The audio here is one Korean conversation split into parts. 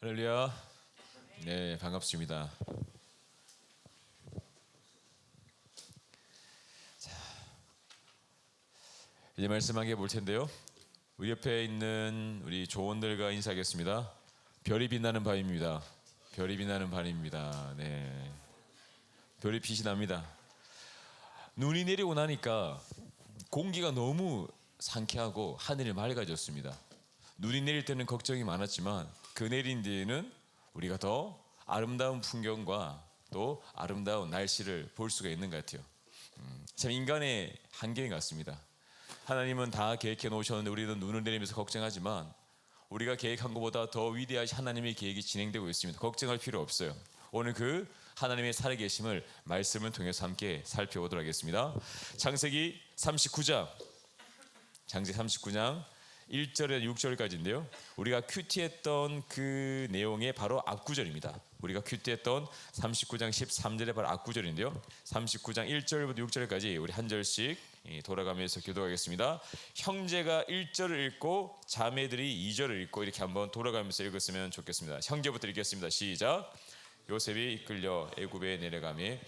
할렐루야. 네, 반갑습니다. 이제 말씀하게 볼 텐데요. 우리 옆에 있는 우리 조원들과 인사하겠습니다. 별이 빛나는 밤입니다. 별이 빛나는 밤입니다. 네, 별이 빛이 납니다. 눈이 내리고 나니까 공기가 너무 상쾌하고 하늘이 맑아졌습니다. 눈이 내릴 때는 걱정이 많았지만 그 내린 뒤에는 우리가 더 아름다운 풍경과 또 아름다운 날씨를 볼 수가 있는 것 같아요. 참 인간의 한계인 것 같습니다. 하나님은 다 계획해 놓으셨는데 우리는 눈을 내리면서 걱정하지만 우리가 계획한 것보다 더 위대하신 하나님의 계획이 진행되고 있습니다. 걱정할 필요 없어요. 오늘 그 하나님의 살아계심을 말씀을 통해서 함께 살펴보도록 하겠습니다. 창세기 39장 1절에서 6절까지인데요. 우리가 큐티했던 그 내용의 바로 앞구절입니다. 우리가 큐티했던 39장 13절의 바로 앞구절인데요. 39장 1절부터 6절까지 우리 한 절씩 돌아가면서 기도하겠습니다. 형제가 1절을 읽고 자매들이 2절을 읽고 이렇게 한번 돌아가면서 읽었으면 좋겠습니다. 형제부터 읽겠습니다. 시작. 요셉이 이끌려 애굽에 내려가며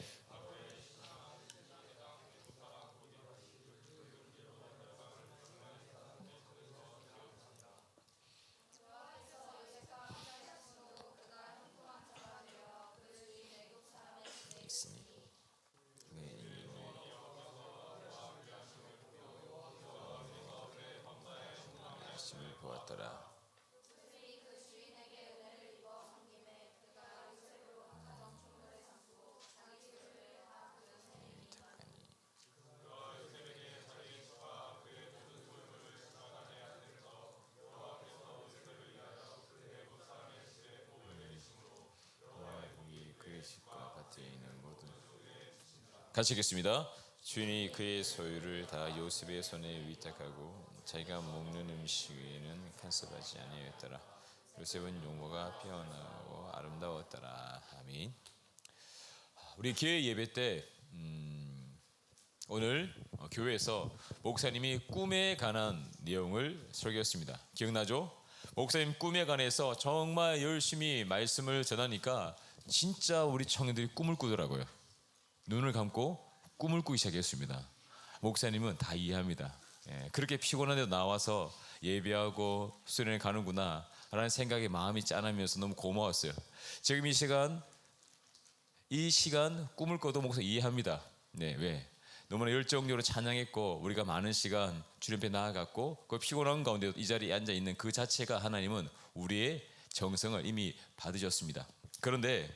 있으니 열심히 보았더라. 그의 집과 밭에 있는 모든 같이 읽겠습니다. 주인이 그의 소유를 다 요셉의 손에 위탁하고 자기가 먹는 음식 외에는 간섭하지 아니하였더라. 요셉은 용모가 피어나고 아름다웠더라. 아멘. 우리 교회 예배 때 오늘 교회에서 목사님이 꿈에 관한 내용을 설교했습니다. 기억나죠? 목사님 꿈에 관해서 정말 열심히 말씀을 전하니까 진짜 우리 청년들이 꿈을 꾸더라고요. 눈을 감고 꿈을 꾸기 시작했습니다. 목사님은 다 이해합니다. 그렇게 피곤한데도 나와서 예배하고 수련회 가는구나 라는 생각에 마음이 짠하면서 너무 고마웠어요. 지금 이 시간 꿈을 꿔도 목사 이해합니다. 네, 왜? 너무나 열정적으로 찬양했고 우리가 많은 시간 주님께 나아갔고 그 피곤한 가운데도 이 자리에 앉아 있는 그 자체가 하나님은 우리의 정성을 이미 받으셨습니다. 그런데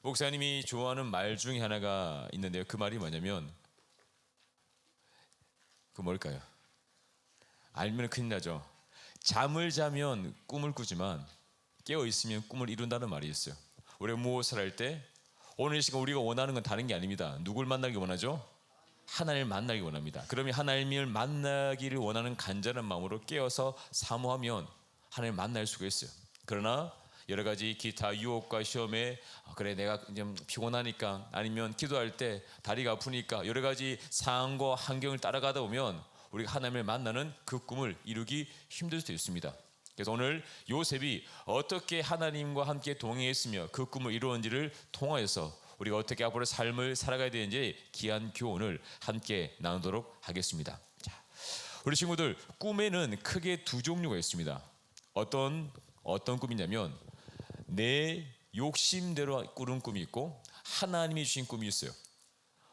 목사님이 좋아하는 말 중에 하나가 있는데요. 그 말이 뭐냐면 그 뭘까요? 알면 큰일 나죠. 잠을 자면 꿈을 꾸지만 깨어 있으면 꿈을 이룬다는 말이 있어요. 우리가 무엇을 할 때 오늘 이 시간 우리가 원하는 건 다른 게 아닙니다. 누굴 만나기 원하죠? 하나님을 만나기 원합니다. 그러면 하나님을 만나기를 원하는 간절한 마음으로 깨어서 사모하면 하나님을 만날 수가 있어요. 그러나 여러 가지 기타 유혹과 시험에 그래 내가 좀 피곤하니까 아니면 기도할 때 다리가 아프니까 여러 가지 상황과 환경을 따라가다 보면 우리가 하나님을 만나는 그 꿈을 이루기 힘들 수도 있습니다. 그래서 오늘 요셉이 어떻게 하나님과 함께 동행했으며 그 꿈을 이루었는지를 통하여서 우리가 어떻게 앞으로 삶을 살아가야 되는지 귀한 교훈을 함께 나누도록 하겠습니다. 자, 우리 친구들 꿈에는 크게 두 종류가 있습니다. 어떤 꿈이냐면 내 욕심대로 꾸는 꿈이 있고 하나님이 주신 꿈이 있어요.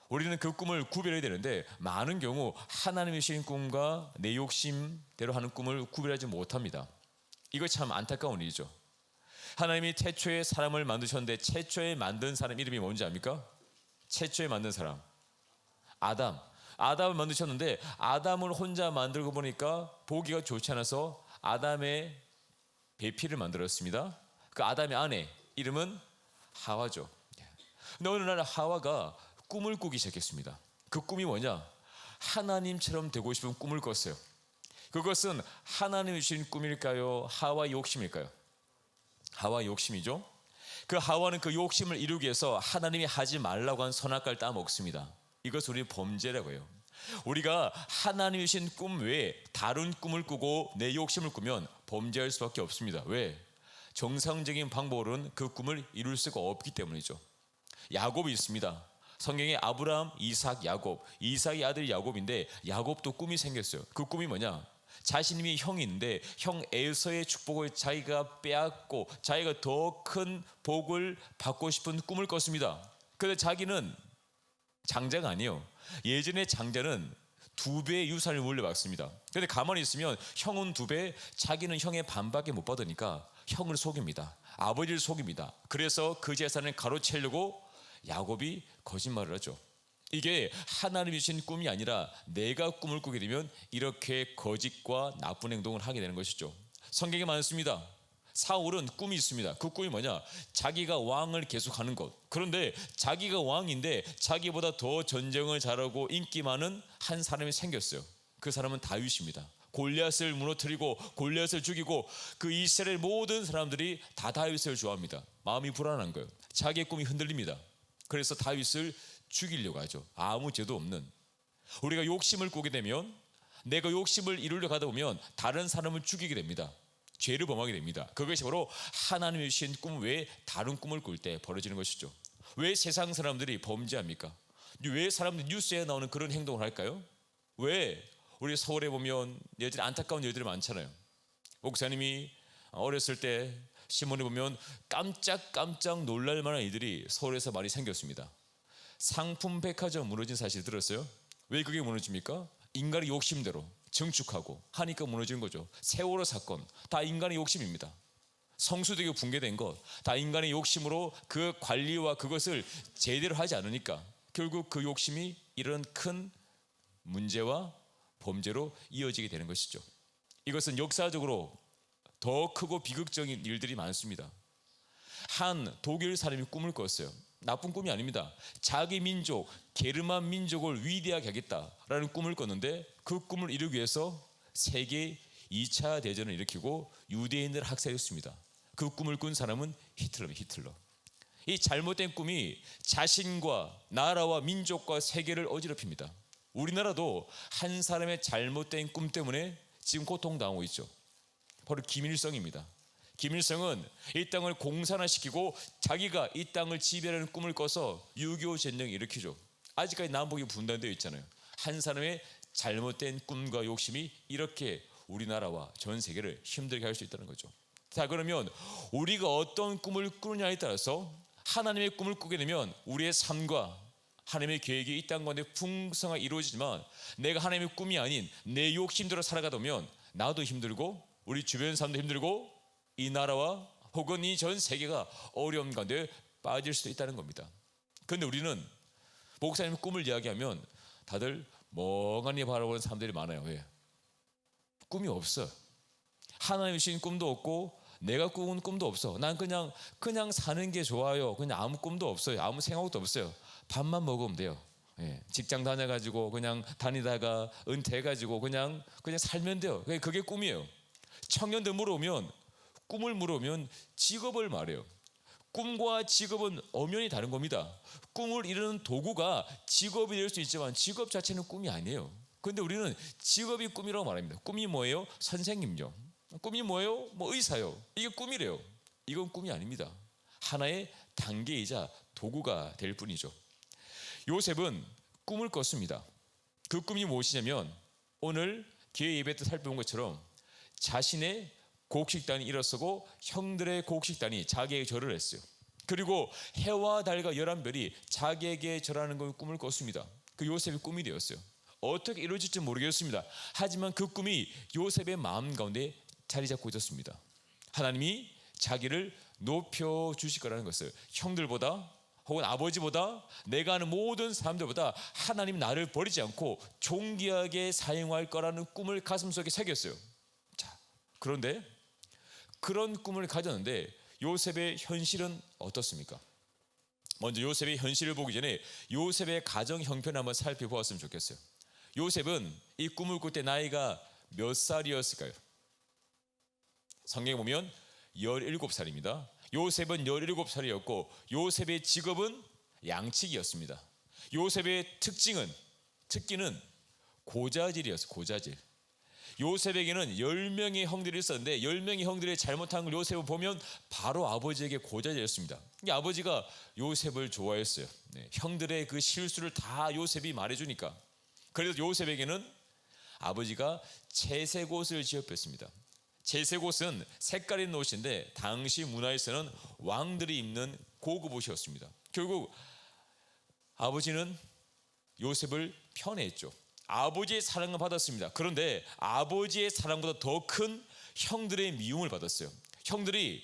우리는 그 꿈을 구별해야 되는데 많은 경우 하나님이 주신 꿈과 내 욕심대로 하는 꿈을 구별하지 못합니다. 이거 참 안타까운 일이죠. 하나님이 태초에 사람을 만드셨는데 최초에 만든 사람 이름이 뭔지 압니까? 최초에 만든 사람 아담을 만드셨는데 아담을 혼자 만들고 보니까 보기가 좋지 않아서 아담의 배필을 만들었습니다. 그 아담의 아내 이름은 하와죠. 근데 어느 날 하와가 꿈을 꾸기 시작했습니다. 그 꿈이 뭐냐? 하나님처럼 되고 싶은 꿈을 꿨어요. 그것은 하나님이 주신 꿈일까요? 하와의 욕심일까요? 하와의 욕심이죠. 그 하와는 그 욕심을 이루기 위해서 하나님이 하지 말라고 한 선악과를 따먹습니다. 이것을 우리 범죄라고 해요. 우리가 하나님이 주신 꿈 외에 다른 꿈을 꾸고 내 욕심을 꾸면 범죄할 수밖에 없습니다. 왜? 정상적인 방법으로는 그 꿈을 이룰 수가 없기 때문이죠. 야곱이 있습니다. 성경에 아브라함, 이삭, 야곱, 이삭의 아들 야곱인데 야곱도 꿈이 생겼어요. 그 꿈이 뭐냐? 자신이 형이 있는데 형 에서의 축복을 자기가 빼앗고 자기가 더 큰 복을 받고 싶은 꿈을 꿨습니다. 그런데 자기는 장자가 아니에요. 예전에 장자는 2배의 유산을 물려받습니다. 그런데 가만히 있으면 형은 2배, 자기는 형의 반밖에 못 받으니까 형을 속입니다. 아버지를 속입니다. 그래서 그 재산을 가로채려고 야곱이 거짓말을 하죠. 이게 하나님이 주신 꿈이 아니라 내가 꿈을 꾸게 되면 이렇게 거짓과 나쁜 행동을 하게 되는 것이죠. 성경에 많습니다. 사울은 꿈이 있습니다. 그 꿈이 뭐냐? 자기가 왕을 계속하는 것. 그런데 자기가 왕인데 자기보다 더 전쟁을 잘하고 인기 많은 한 사람이 생겼어요. 그 사람은 다윗입니다. 골리앗을 무너뜨리고 골리앗을 죽이고 그 이스라엘 모든 사람들이 다 다윗을 좋아합니다. 마음이 불안한 거예요. 자기의 꿈이 흔들립니다. 그래서 다윗을 죽이려고 하죠. 아무 죄도 없는. 우리가 욕심을 꾸게 되면 내가 욕심을 이루려고 하다 보면 다른 사람을 죽이게 됩니다. 죄를 범하게 됩니다. 그것이 바로 하나님이 주신 꿈 외에 다른 꿈을 꿀 때 벌어지는 것이죠. 왜 세상 사람들이 범죄합니까? 왜 사람들이 뉴스에 나오는 그런 행동을 할까요? 왜? 우리 서울에 보면 여전히 안타까운 일들이 많잖아요. 목사님이 어렸을 때 신문에 보면 깜짝 놀랄 만한 일들이 서울에서 많이 생겼습니다. 상품 백화점 무너진 사실 들었어요? 왜 그게 무너집니까? 인간의 욕심대로 증축하고 하니까 무너지는 거죠. 세월호 사건 다 인간의 욕심입니다. 성수대교 붕괴된 것 다 인간의 욕심으로 그 관리와 그것을 제대로 하지 않으니까 결국 그 욕심이 이런 큰 문제와 범죄로 이어지게 되는 것이죠. 이것은 역사적으로 더 크고 비극적인 일들이 많습니다. 한 독일 사람이 꿈을 꿨어요. 나쁜 꿈이 아닙니다. 자기 민족, 게르만 민족을 위대하게 하겠다라는 꿈을 꿨는데 그 꿈을 이루기 위해서 세계 2차 대전을 일으키고 유대인들을 학살했습니다. 그 꿈을 꾼 사람은 히틀러입니다. 히틀러. 이 잘못된 꿈이 자신과 나라와 민족과 세계를 어지럽힙니다. 우리나라도 한 사람의 잘못된 꿈 때문에 지금 고통당하고 있죠. 바로 김일성입니다. 김일성은 이 땅을 공산화시키고 자기가 이 땅을 지배하는 꿈을 꿔서 6.25 전쟁을 일으키죠. 아직까지 남북이 분단되어 있잖아요. 한 사람의 잘못된 꿈과 욕심이 이렇게 우리나라와 전 세계를 힘들게 할 수 있다는 거죠. 자, 그러면 우리가 어떤 꿈을 꾸느냐에 따라서 하나님의 꿈을 꾸게 되면 우리의 삶과 하나님의 계획이 이 땅 가운데 풍성하게 이루어지지만 내가 하나님의 꿈이 아닌 내 욕심대로 살아가다 보면 나도 힘들고 우리 주변 사람도 힘들고 이 나라와 혹은 이 전 세계가 어려움 가운데 빠질 수도 있다는 겁니다. 그런데 우리는 목사님 꿈을 이야기하면 다들 멍하니 바라보는 사람들이 많아요. 왜? 꿈이 없어. 하나님이 주신 꿈도 없고 내가 꾸은 꿈도 없어. 난 그냥 사는 게 좋아요. 그냥 아무 꿈도 없어요. 아무 생각도 없어요. 밥만 먹으면 돼요. 예, 직장 다녀가지고 그냥 다니다가 은퇴해가지고 그냥 살면 돼요. 그게 꿈이에요. 청년들 물어보면 꿈을 물어보면 직업을 말해요. 꿈과 직업은 엄연히 다른 겁니다. 꿈을 이루는 도구가 직업이 될 수 있지만 직업 자체는 꿈이 아니에요. 그런데 우리는 직업이 꿈이라고 말합니다. 꿈이 뭐예요? 선생님요. 꿈이 뭐예요? 뭐 의사요. 이게 꿈이래요. 이건 꿈이 아닙니다. 하나의 단계이자 도구가 될 뿐이죠. 요셉은 꿈을 꿨습니다. 그 꿈이 무엇이냐면 오늘 기회 예배 때 살펴본 것처럼 자신의 곡식단이 일어서고 형들의 곡식단이 자기에게 절을 했어요. 그리고 해와 달과 11별이 자기에게 절하는 걸 꿈을 꿨습니다. 그 요셉의 꿈이 되었어요. 어떻게 이루어질지 모르겠습니다. 하지만 그 꿈이 요셉의 마음 가운데 자리 잡고 있었습니다. 하나님이 자기를 높여주실 거라는 것을 형들보다 혹은 아버지보다 내가 아는 모든 사람들보다 하나님 나를 버리지 않고 존귀하게 사용할 거라는 꿈을 가슴속에 새겼어요. 자, 그런데 그런 꿈을 가졌는데 요셉의 현실은 어떻습니까? 먼저 요셉의 현실을 보기 전에 요셉의 가정 형편을 한번 살펴보았으면 좋겠어요. 요셉은 이 꿈을 꿀 때 나이가 몇 살이었을까요? 성경에 보면 17살입니다. 요셉은 17살이었고 요셉의 직업은 양치기였습니다. 요셉의 특기는 고자질이었어요. 고자질. 요셉에게는 10명의 형들이 있었는데 10명의 형들이 잘못한 걸 요셉을 보면 바로 아버지에게 고자질했습니다. 아버지가 요셉을 좋아했어요. 네, 형들의 그 실수를 다 요셉이 말해주니까. 그래서 요셉에게는 아버지가 채색 옷을 지어뺐습니다. 채색 옷은 색깔 있는 옷인데 당시 문화에서는 왕들이 입는 고급 옷이었습니다. 결국 아버지는 요셉을 편애했죠. 아버지의 사랑을 받았습니다. 그런데 아버지의 사랑보다 더 큰 형들의 미움을 받았어요. 형들이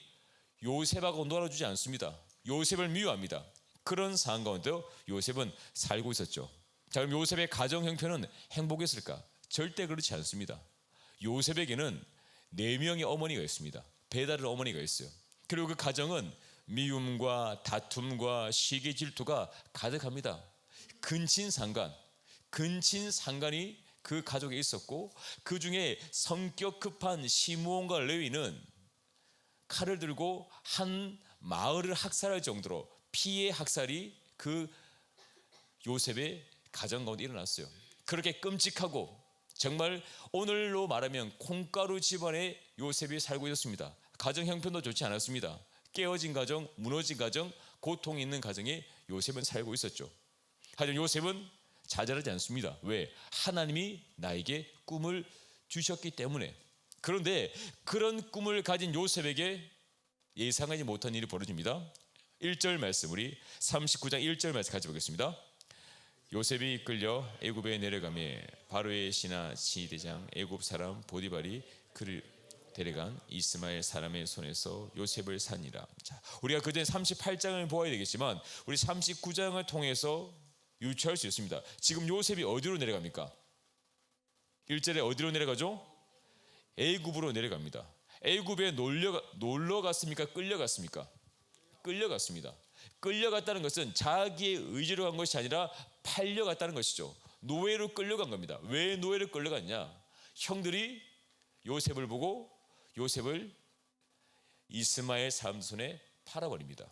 요셉하고 놀아주지 않습니다. 요셉을 미워합니다. 그런 상황 가운데 요셉은 살고 있었죠. 자, 그럼 요셉의 가정 형편은 행복했을까? 절대 그렇지 않습니다. 요셉에게는 4명의 어머니가 있습니다. 배다른 어머니가 있어요. 그리고 그 가정은 미움과 다툼과 시기 질투가 가득합니다. 근친상간이 그 가족에 있었고, 그 중에 성격 급한 시므온과 레위는 칼을 들고 한 마을을 학살할 정도로 피해 학살이 그 요셉의 가정 가운데 일어났어요. 그렇게 끔찍하고 정말 오늘로 말하면 콩가루 집안에 요셉이 살고 있었습니다. 가정 형편도 좋지 않았습니다. 깨어진 가정, 무너진 가정, 고통이 있는 가정에 요셉은 살고 있었죠. 하지만 요셉은 좌절하지 않습니다. 왜? 하나님이 나에게 꿈을 주셨기 때문에. 그런데 그런 꿈을 가진 요셉에게 예상하지 못한 일이 벌어집니다. 1절 말씀, 우리 39장 1절 말씀 같이 보겠습니다. 요셉이 이끌려 애굽에 내려가매 바로의 신하 지대장 애굽 사람 보디발이 그를 데려간 이스마엘 사람의 손에서 요셉을 산이라. 자, 우리가 그전 38장을 보아야 되겠지만 우리 39장을 통해서 유추할 수 있습니다. 지금 요셉이 어디로 내려갑니까? 1절에 어디로 내려가죠? 애굽으로 내려갑니다. 애굽에 놀러 갔습니까? 끌려갔습니까? 끌려갔습니다. 끌려갔다는 것은 자기의 의지로 간 것이 아니라 팔려갔다는 것이죠. 노예로 끌려간 겁니다. 왜 노예로 끌려갔냐? 형들이 요셉을 보고 요셉을 이스마엘 사람 손에 팔아버립니다.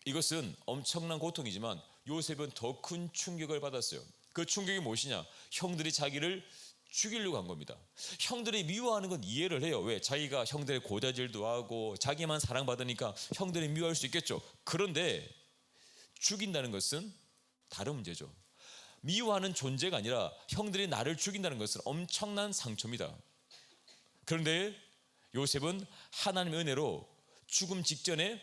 이것은 엄청난 고통이지만 요셉은 더 큰 충격을 받았어요. 그 충격이 무엇이냐? 형들이 자기를 죽이려고 한 겁니다. 형들이 미워하는 건 이해를 해요. 왜? 자기가 형들의 고자질도 하고 자기만 사랑받으니까 형들이 미워할 수 있겠죠. 그런데 죽인다는 것은 다른 문제죠. 미워하는 존재가 아니라 형들이 나를 죽인다는 것은 엄청난 상처입니다. 그런데 요셉은 하나님의 은혜로 죽음 직전에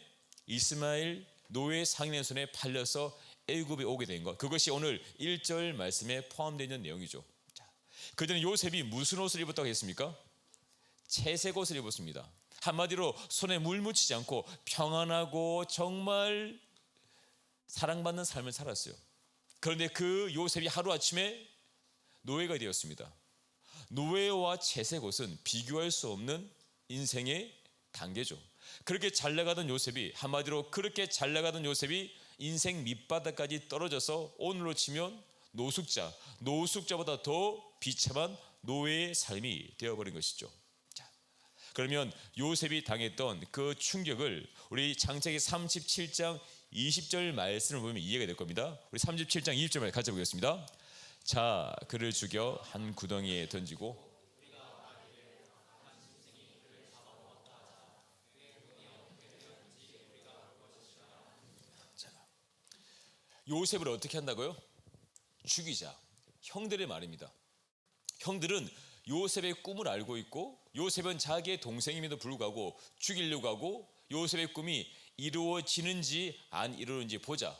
이스마엘 노예 상인의 손에 팔려서 애굽에 오게 된 것, 그것이 오늘 1절 말씀에 포함되어 있는 내용이죠. 그 전에 요셉이 무슨 옷을 입었다고 했습니까? 채색 옷을 입었습니다. 한마디로 손에 물 묻히지 않고 평안하고 정말 사랑받는 삶을 살았어요. 그런데 그 요셉이 하루아침에 노예가 되었습니다. 노예와 채색 옷은 비교할 수 없는 인생의 단계죠. 그렇게 잘 나가던 요셉이, 한마디로 그렇게 잘 나가던 요셉이 인생 밑바닥까지 떨어져서 오늘로 치면 노숙자보다 더 비참한 노예의 삶이 되어버린 것이죠. 자, 그러면 요셉이 당했던 그 충격을 우리 창세기 37장 20절 말씀을 보면 이해가 될 겁니다. 우리 37장 20절 말씀 같이 보겠습니다. 자, 그를 죽여 한 구덩이에 던지고 요셉을 어떻게 한다고요? 죽이자. 형들의 말입니다. 형들은 요셉의 꿈을 알고 있고 요셉은 자기의 동생임에도 불구하고 죽이려고 하고 요셉의 꿈이 이루어지는지 안 이루어지는지 보자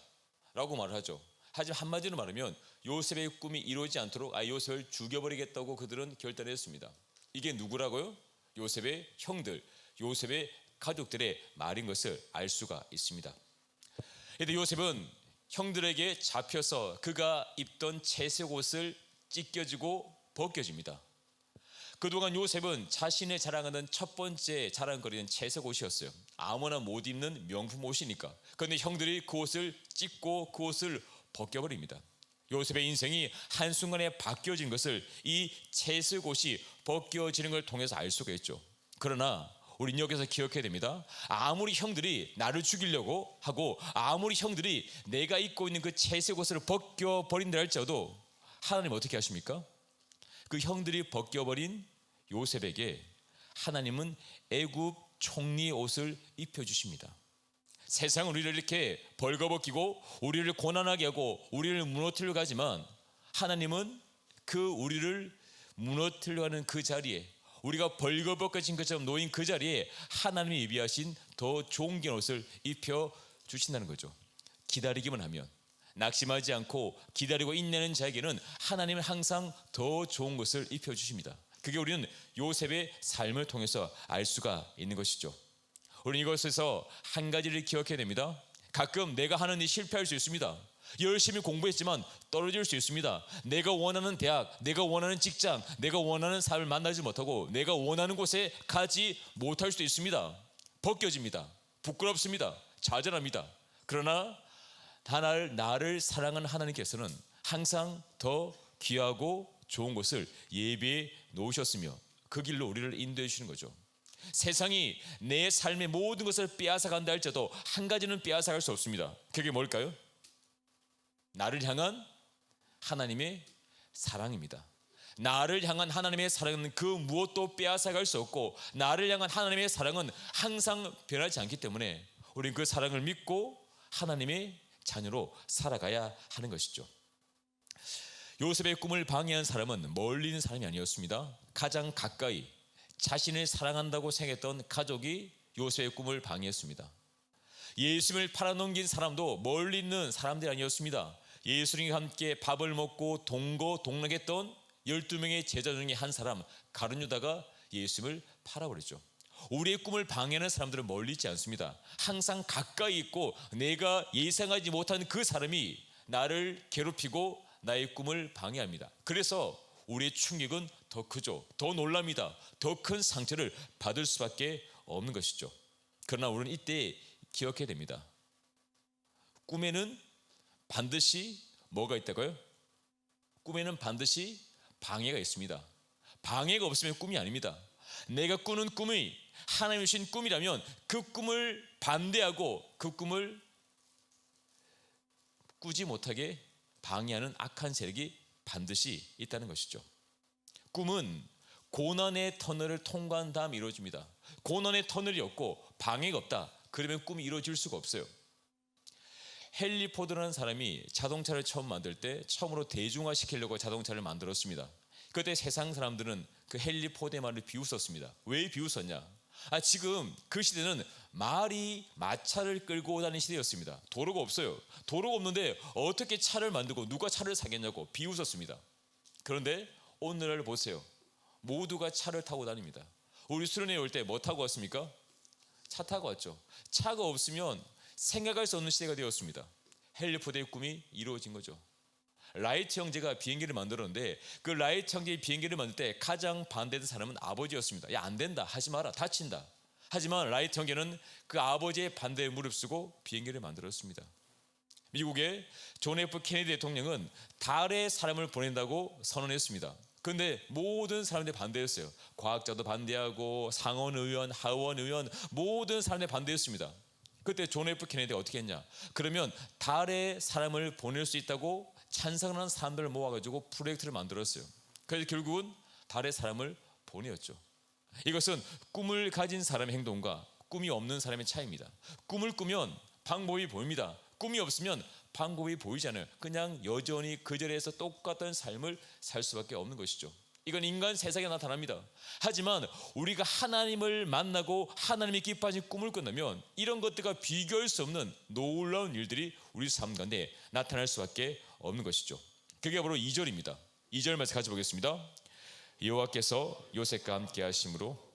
라고 말을 하죠. 하지만 한마디로 말하면 요셉의 꿈이 이루어지지 않도록 요셉을 죽여버리겠다고 그들은 결단했습니다. 이게 누구라고요? 요셉의 형들, 요셉의 가족들의 말인 것을 알 수가 있습니다. 그런데 요셉은 형들에게 잡혀서 그가 입던 채색 옷을 찢겨지고 벗겨집니다. 그동안 요셉은 자신의 자랑하는 첫 번째 자랑거리는 채색 옷이었어요. 아무나 못 입는 명품 옷이니까. 그런데 형들이 그 옷을 찢고 그 옷을 벗겨버립니다. 요셉의 인생이 한순간에 바뀌어진 것을 이 채색 옷이 벗겨지는 걸 통해서 알 수가 있죠. 그러나 우린 여기서 기억해야 됩니다. 아무리 형들이 나를 죽이려고 하고 아무리 형들이 내가 입고 있는 그 채색 옷을 벗겨버린다 할지라도 하나님 어떻게 하십니까? 그 형들이 벗겨버린 요셉에게 하나님은 애굽 총리 옷을 입혀주십니다. 세상 우리를 이렇게 벌거벗기고 우리를 고난하게 하고 우리를 무너뜨리려고 하지만 하나님은 그 우리를 무너뜨리려 하는 그 자리에, 우리가 벌거벗겨진 것처럼 놓인 그 자리에 하나님이 예비하신 더 좋은 옷을 입혀주신다는 거죠. 기다리기만 하면, 낙심하지 않고 기다리고 인내하는 자에게는 하나님은 항상 더 좋은 것을 입혀주십니다. 그게 우리는 요셉의 삶을 통해서 알 수가 있는 것이죠. 우리는 이것에서 한 가지를 기억해야 됩니다. 가끔 내가 하는 일이 실패할 수 있습니다. 열심히 공부했지만 떨어질 수 있습니다. 내가 원하는 대학, 내가 원하는 직장, 내가 원하는 사람을 만나지 못하고 내가 원하는 곳에 가지 못할 수도 있습니다. 벗겨집니다. 부끄럽습니다. 좌절합니다. 그러나 나를 사랑하는 하나님께서는 항상 더 귀하고 좋은 것을 예비해 놓으셨으며 그 길로 우리를 인도해 주시는 거죠. 세상이 내 삶의 모든 것을 빼앗아간다 할지라도 한 가지는 빼앗아갈 수 없습니다. 그게 뭘까요? 나를 향한 하나님의 사랑입니다. 나를 향한 하나님의 사랑은 그 무엇도 빼앗아갈 수 없고, 나를 향한 하나님의 사랑은 항상 변하지 않기 때문에 우리는 그 사랑을 믿고 하나님의 자녀로 살아가야 하는 것이죠. 요셉의 꿈을 방해한 사람은 멀리 있는 사람이 아니었습니다. 가장 가까이 자신을 사랑한다고 생각했던 가족이 요셉의 꿈을 방해했습니다. 예수님을 팔아넘긴 사람도 멀리 있는 사람들이 아니었습니다. 예수님과 함께 밥을 먹고 동거동락했던 12명의 제자 중에 한 사람 가룟유다가 예수님을 팔아버렸죠. 우리의 꿈을 방해하는 사람들은 멀리 있지 않습니다. 항상 가까이 있고 내가 예상하지 못한 그 사람이 나를 괴롭히고 나의 꿈을 방해합니다. 그래서 우리의 충격은 더 크죠. 더 놀랍니다. 더 큰 상처를 받을 수밖에 없는 것이죠. 그러나 우리는 이때 기억해야 됩니다. 꿈에는 반드시 뭐가 있다고요? 꿈에는 반드시 방해가 있습니다. 방해가 없으면 꿈이 아닙니다. 내가 꾸는 꿈이 하나님이 주신 꿈이라면 그 꿈을 반대하고 그 꿈을 꾸지 못하게 방해하는 악한 세력이 반드시 있다는 것이죠. 꿈은 고난의 터널을 통과한 다음 이루어집니다. 고난의 터널이 없고 방해가 없다, 그러면 꿈이 이루어질 수가 없어요. 헨리 포드라는 사람이 자동차를 처음 만들 때 처음으로 대중화시키려고 자동차를 만들었습니다. 그때 세상 사람들은 그 헨리 포드의 말을 비웃었습니다. 왜 비웃었냐? 지금 그 시대는 말이 마차를 끌고 다니는 시대였습니다. 도로가 없어요. 도로가 없는데 어떻게 차를 만들고 누가 차를 사겠냐고 비웃었습니다. 그런데 오늘날 보세요. 모두가 차를 타고 다닙니다. 우리 수련회 올 때 뭐 타고 왔습니까? 차 타고 왔죠. 차가 없으면 생각할 수 없는 시대가 되었습니다. 헨리 포드의 꿈이 이루어진 거죠. 라이트 형제가 비행기를 만들었는데 그 라이트 형제의 비행기를 만들 때 가장 반대된 사람은 아버지였습니다. 야, 안 된다, 하지 마라, 다친다. 하지만 라이트 형제는 그 아버지의 반대에 무릅쓰고 비행기를 만들었습니다. 미국의 존 F 케네디 대통령은 달에 사람을 보낸다고 선언했습니다. 그런데 모든 사람들이 반대했어요. 과학자도 반대하고 상원 의원, 하원 의원 모든 사람들이 반대했습니다. 그때 존 F 케네디가 어떻게 했냐? 그러면 달에 사람을 보낼 수 있다고 찬성하는 사람들을 모아가지고 프로젝트를 만들었어요. 그래서 결국은 달에 사람을 보내었죠. 이것은 꿈을 가진 사람의 행동과 꿈이 없는 사람의 차이입니다. 꿈을 꾸면 방법이 보입니다. 꿈이 없으면 방법이 보이지 않아요. 그냥 여전히 그 자리에서 똑같은 삶을 살 수밖에 없는 것이죠. 이건 인간 세상에 나타납니다. 하지만 우리가 하나님을 만나고 하나님이 기뻐하신 꿈을 꾼다면 이런 것들과 비교할 수 없는 놀라운 일들이 우리 삶 가운데 나타날 수밖에 없는 것이죠. 그게 바로 2절입니다. 2절 말씀 같이 보겠습니다. 여호와께서 요셉과 함께 하심으로.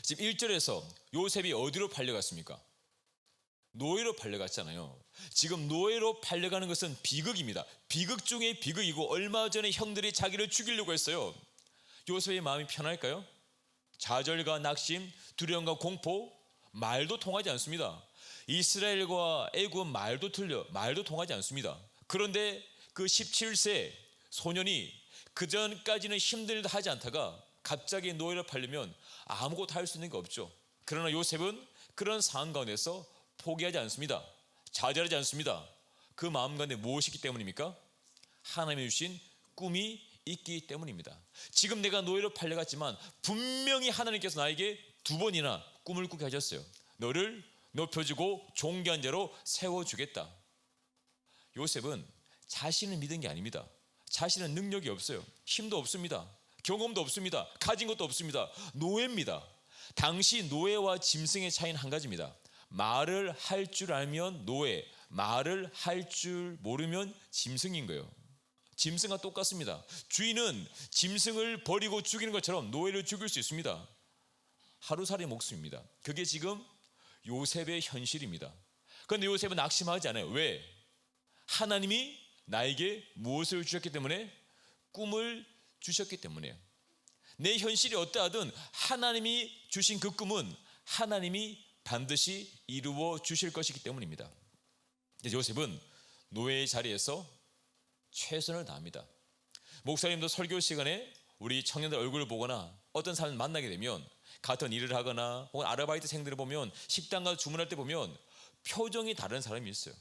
지금 1절에서 요셉이 어디로 팔려갔습니까? 노예로 팔려갔잖아요. 지금 노예로 팔려가는 것은 비극입니다. 비극 중에 비극이고 얼마 전에 형들이 자기를 죽이려고 했어요. 요셉의 마음이 편할까요? 좌절과 낙심, 두려움과 공포, 말도 통하지 않습니다. 이스라엘과 애굽은 말도 틀려, 말도 통하지 않습니다. 그런데 그 17세 소년이 그전까지는 힘든 일도 하지 않다가 갑자기 노예로 팔리면 아무것도 할 수 있는 게 없죠. 그러나 요셉은 그런 상황 가운데서 포기하지 않습니다. 좌절하지 않습니다. 그 마음 가운데 무엇이 있기 때문입니까? 하나님이 주신 꿈이 있기 때문입니다. 지금 내가 노예로 팔려갔지만 분명히 하나님께서 나에게 2번이나 꿈을 꾸게 하셨어요. 너를 높여주고 존귀한 자로 세워주겠다. 요셉은 자신을 믿은 게 아닙니다. 자신은 능력이 없어요. 힘도 없습니다. 경험도 없습니다. 가진 것도 없습니다. 노예입니다. 당시 노예와 짐승의 차이는 한 가지입니다. 말을 할 줄 알면 노예, 말을 할 줄 모르면 짐승인 거예요. 짐승과 똑같습니다. 주인은 짐승을 버리고 죽이는 것처럼 노예를 죽일 수 있습니다. 하루살이 목숨입니다. 그게 지금 요셉의 현실입니다. 그런데 요셉은 낙심하지 않아요. 왜? 하나님이 나에게 무엇을 주셨기 때문에? 꿈을 주셨기 때문에. 내 현실이 어떠하든 하나님이 주신 그 꿈은 하나님이 반드시 이루어 주실 것이기 때문입니다. 요셉은 노예의 자리에서 최선을 다합니다. 목사님도 설교 시간에 우리 청년들 얼굴을 보거나 어떤 사람을 만나게 되면 같은 일을 하거나 혹은 아르바이트생들을 보면 식당 가서 주문할 때 보면 표정이 다른 사람이 있어요.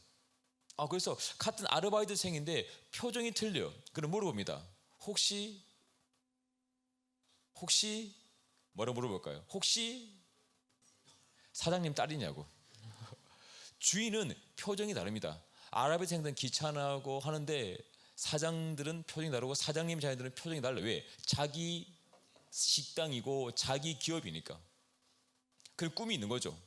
그래서 같은 아르바이트생인데 표정이 틀려요. 그럼 물어봅니다. 혹시 뭐라고 물어볼까요? 혹시 사장님 딸이냐고. 주인은 표정이 다릅니다. 아르바이트생들은 귀찮아하고 하는데 사장들은 표정이 다르고 사장님 자녀들은 표정이 달라요. 왜? 자기 식당이고 자기 기업이니까. 그 꿈이 있는 거죠.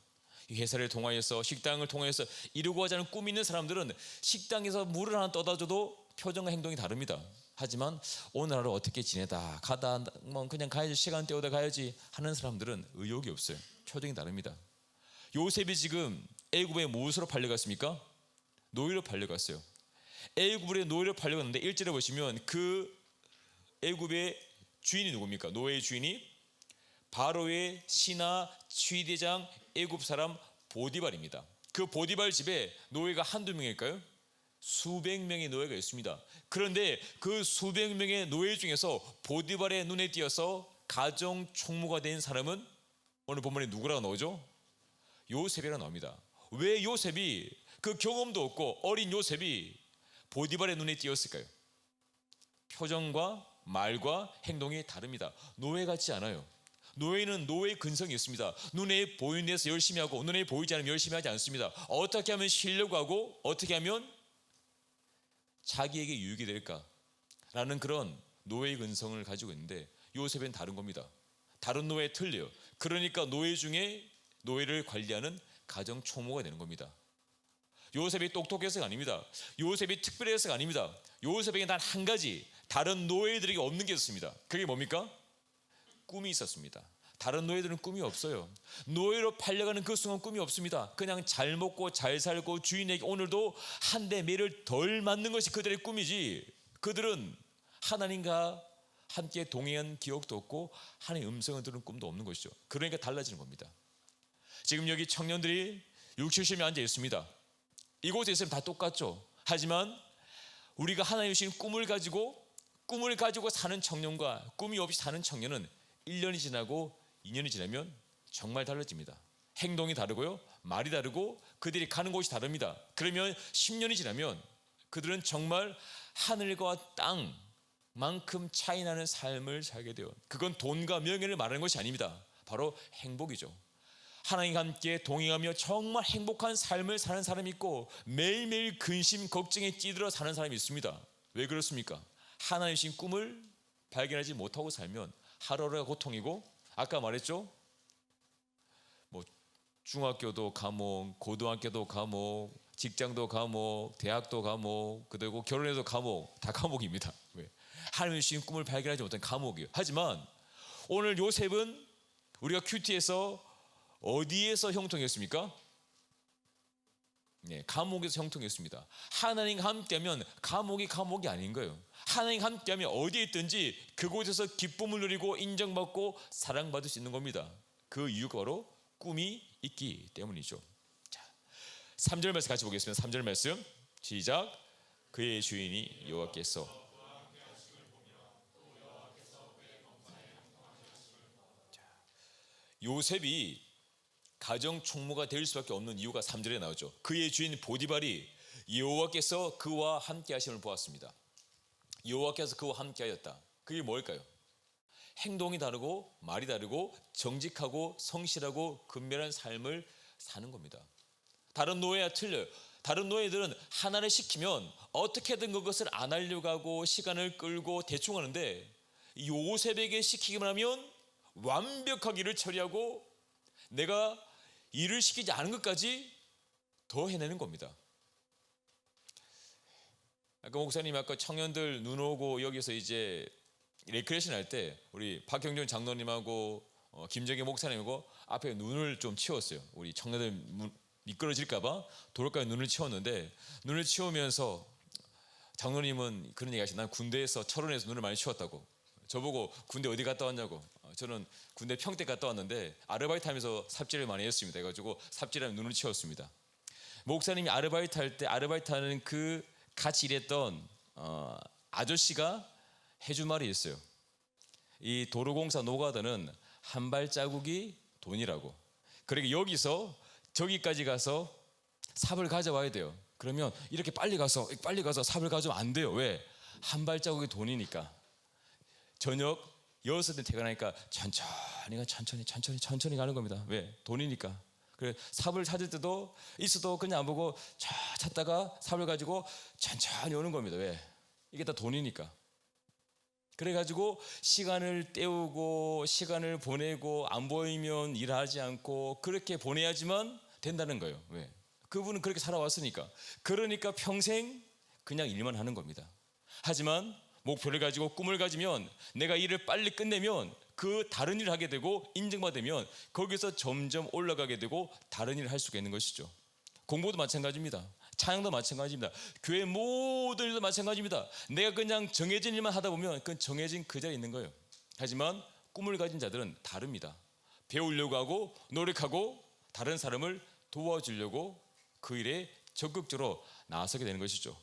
회사를 통하여서 식당을 통하여서 이루고자 하는 꿈이 있는 사람들은 식당에서 물을 하나 떠다 줘도 표정과 행동이 다릅니다. 하지만 오늘 하루 어떻게 지내다 가다 뭐 그냥 가야지, 시간 때우다 가야지 하는 사람들은 의욕이 없어요. 표정이 다릅니다. 요셉이 지금 애굽에 무엇으로 팔려갔습니까? 노예로 팔려갔어요. 애굽에 노예로 팔려갔는데 1절에 보시면 그 애굽의 주인이 누굽니까? 노예의 주인이 바로의 신하 취대장 애굽 사람 보디발입니다. 그 보디발 집에 노예가 한두 명일까요? 수백 명의 노예가 있습니다. 그런데 그 수백 명의 노예 중에서 보디발의 눈에 띄어서 가정 총무가 된 사람은 오늘 본문에 누구라고 나오죠? 요셉이라고 나옵니다. 왜 요셉이, 그 경험도 없고 어린 요셉이 보디발의 눈에 띄었을까요? 표정과 말과 행동이 다릅니다. 노예 같지 않아요. 노예는 노예의 근성이 있습니다. 눈에 보이는 데서 열심히 하고 눈에 보이지 않으면 열심히 하지 않습니다. 어떻게 하면 쉬려고 하고 어떻게 하면 자기에게 유익이 될까라는 그런 노예의 근성을 가지고 있는데 요셉은 다른 겁니다. 다른 노예에 틀려요. 그러니까 노예 중에 노예를 관리하는 가정 총무가 되는 겁니다. 요셉이 똑똑해서가 아닙니다. 요셉이 특별해서가 아닙니다. 요셉에게 단 한 가지 다른 노예들에게 없는 게 있었습니다. 그게 뭡니까? 꿈이 있었습니다. 다른 노예들은 꿈이 없어요. 노예로 팔려가는 그 순간 꿈이 없습니다. 그냥 잘 먹고 잘 살고 주인에게 오늘도 한 대 매를 덜 맞는 것이 그들의 꿈이지, 그들은 하나님과 함께 동행한 기억도 없고 하나님의 음성을 들은 꿈도 없는 것이죠. 그러니까 달라지는 겁니다. 지금 여기 청년들이 60, 70명 앉아 있습니다. 이곳에 있으면 다 똑같죠. 하지만 우리가 하나님 주신 꿈을 가지고 사는 청년과 꿈이 없이 사는 청년은 1년이 지나고 2년이 지나면 정말 달라집니다. 행동이 다르고요, 말이 다르고 그들이 가는 곳이 다릅니다. 그러면 10년이 지나면 그들은 정말 하늘과 땅만큼 차이 나는 삶을 살게 돼요. 그건 돈과 명예를 말하는 것이 아닙니다. 바로 행복이죠. 하나님과 함께 동행하며 정말 행복한 삶을 사는 사람이 있고 매일매일 근심 걱정에 찌들어 사는 사람이 있습니다. 왜 그렇습니까? 하나님 주신 꿈을 발견하지 못하고 살면 하루하루가 고통이고, 아까 말했죠, 뭐 중학교도 감옥, 고등학교도 감옥, 직장도 감옥, 대학도 감옥, 그리고 결혼해도 감옥, 다 감옥입니다. 왜? 하나님 주신 꿈을 발견하지 못한 감옥이에요. 하지만 오늘 요셉은 우리가 큐티에서 어디에서 형통했습니까? 네, 감옥에서 형통했습니다. 하나님과 함께하면 감옥이 아닌 거예요. 하나님과 함께하면 어디에 있든지 그곳에서 기쁨을 누리고 인정받고 사랑받을 수 있는 겁니다. 그 이유가 바로 꿈이 있기 때문이죠. 자, 3절 말씀 같이 보겠습니다. 3절 말씀 시작. 그의 주인이 여호와께서. 요셉이 가정 총무가 될 수밖에 없는 이유가 3절에 나오죠. 그의 주인 보디발이 여호와께서 그와 함께 하심을 보았습니다. 여호와께서 그와 함께 하였다. 그게 뭘까요? 행동이 다르고 말이 다르고 정직하고 성실하고 근면한 삶을 사는 겁니다. 다른 노예와 틀려요. 다른 노예들은 하나를 시키면 어떻게든 그것을 안 하려고 하고 시간을 끌고 대충 하는데, 요셉에게 시키기만 하면 완벽하게 일을 처리하고 내가 일을 시키지 않은 것까지 더 해내는 겁니다. 아까 목사님 아까 청년들 눈 오고 여기서 이제 레크레이션 할 때 우리 박경준 장로님하고 김정희 목사님하고 앞에 눈을 좀 치웠어요. 우리 청년들 미끄러질까봐 도로가에 눈을 치웠는데, 눈을 치우면서 장로님은 그런 얘기 하시죠. 난 군대에서 철원에서 눈을 많이 치웠다고. 저보고 군대 어디 갔다 왔냐고. 저는 군대 평택 갔다 왔는데 아르바이트 하면서 삽질을 많이 했습니다. 그래가지고 삽질하면 눈을 치웠습니다. 목사님이 아르바이트 할 때 아르바이트 하는 그 같이 일했던 아저씨가 해준 말이 있어요. 이 도로공사 노가다는 한 발자국이 돈이라고. 그러니까 여기서 저기까지 가서 삽을 가져와야 돼요. 그러면 이렇게 빨리 가서 삽을 가져오면 안 돼요. 왜? 한 발자국이 돈이니까. 저녁 6시 퇴근하니까 천천히 가는 겁니다. 왜? 돈이니까. 그래, 삽을 찾을 때도 있어도 그냥 안 보고 찾다가 삽을 가지고 천천히 오는 겁니다. 왜? 이게 다 돈이니까. 그래가지고 시간을 때우고 시간을 보내고 안 보이면 일하지 않고 그렇게 보내야지만 된다는 거예요. 왜? 그분은 그렇게 살아왔으니까. 그러니까 평생 그냥 일만 하는 겁니다. 하지만 목표를 가지고 꿈을 가지면 내가 일을 빨리 끝내면 그 다른 일을 하게 되고 인정받으면 거기서 점점 올라가게 되고 다른 일을 할 수가 있는 것이죠. 공부도 마찬가지입니다. 찬양도 마찬가지입니다. 교회 모든 일도 마찬가지입니다. 내가 그냥 정해진 일만 하다 보면 그건 정해진 그 자리에 있는 거예요. 하지만 꿈을 가진 자들은 다릅니다. 배우려고 하고 노력하고 다른 사람을 도와주려고 그 일에 적극적으로 나서게 되는 것이죠.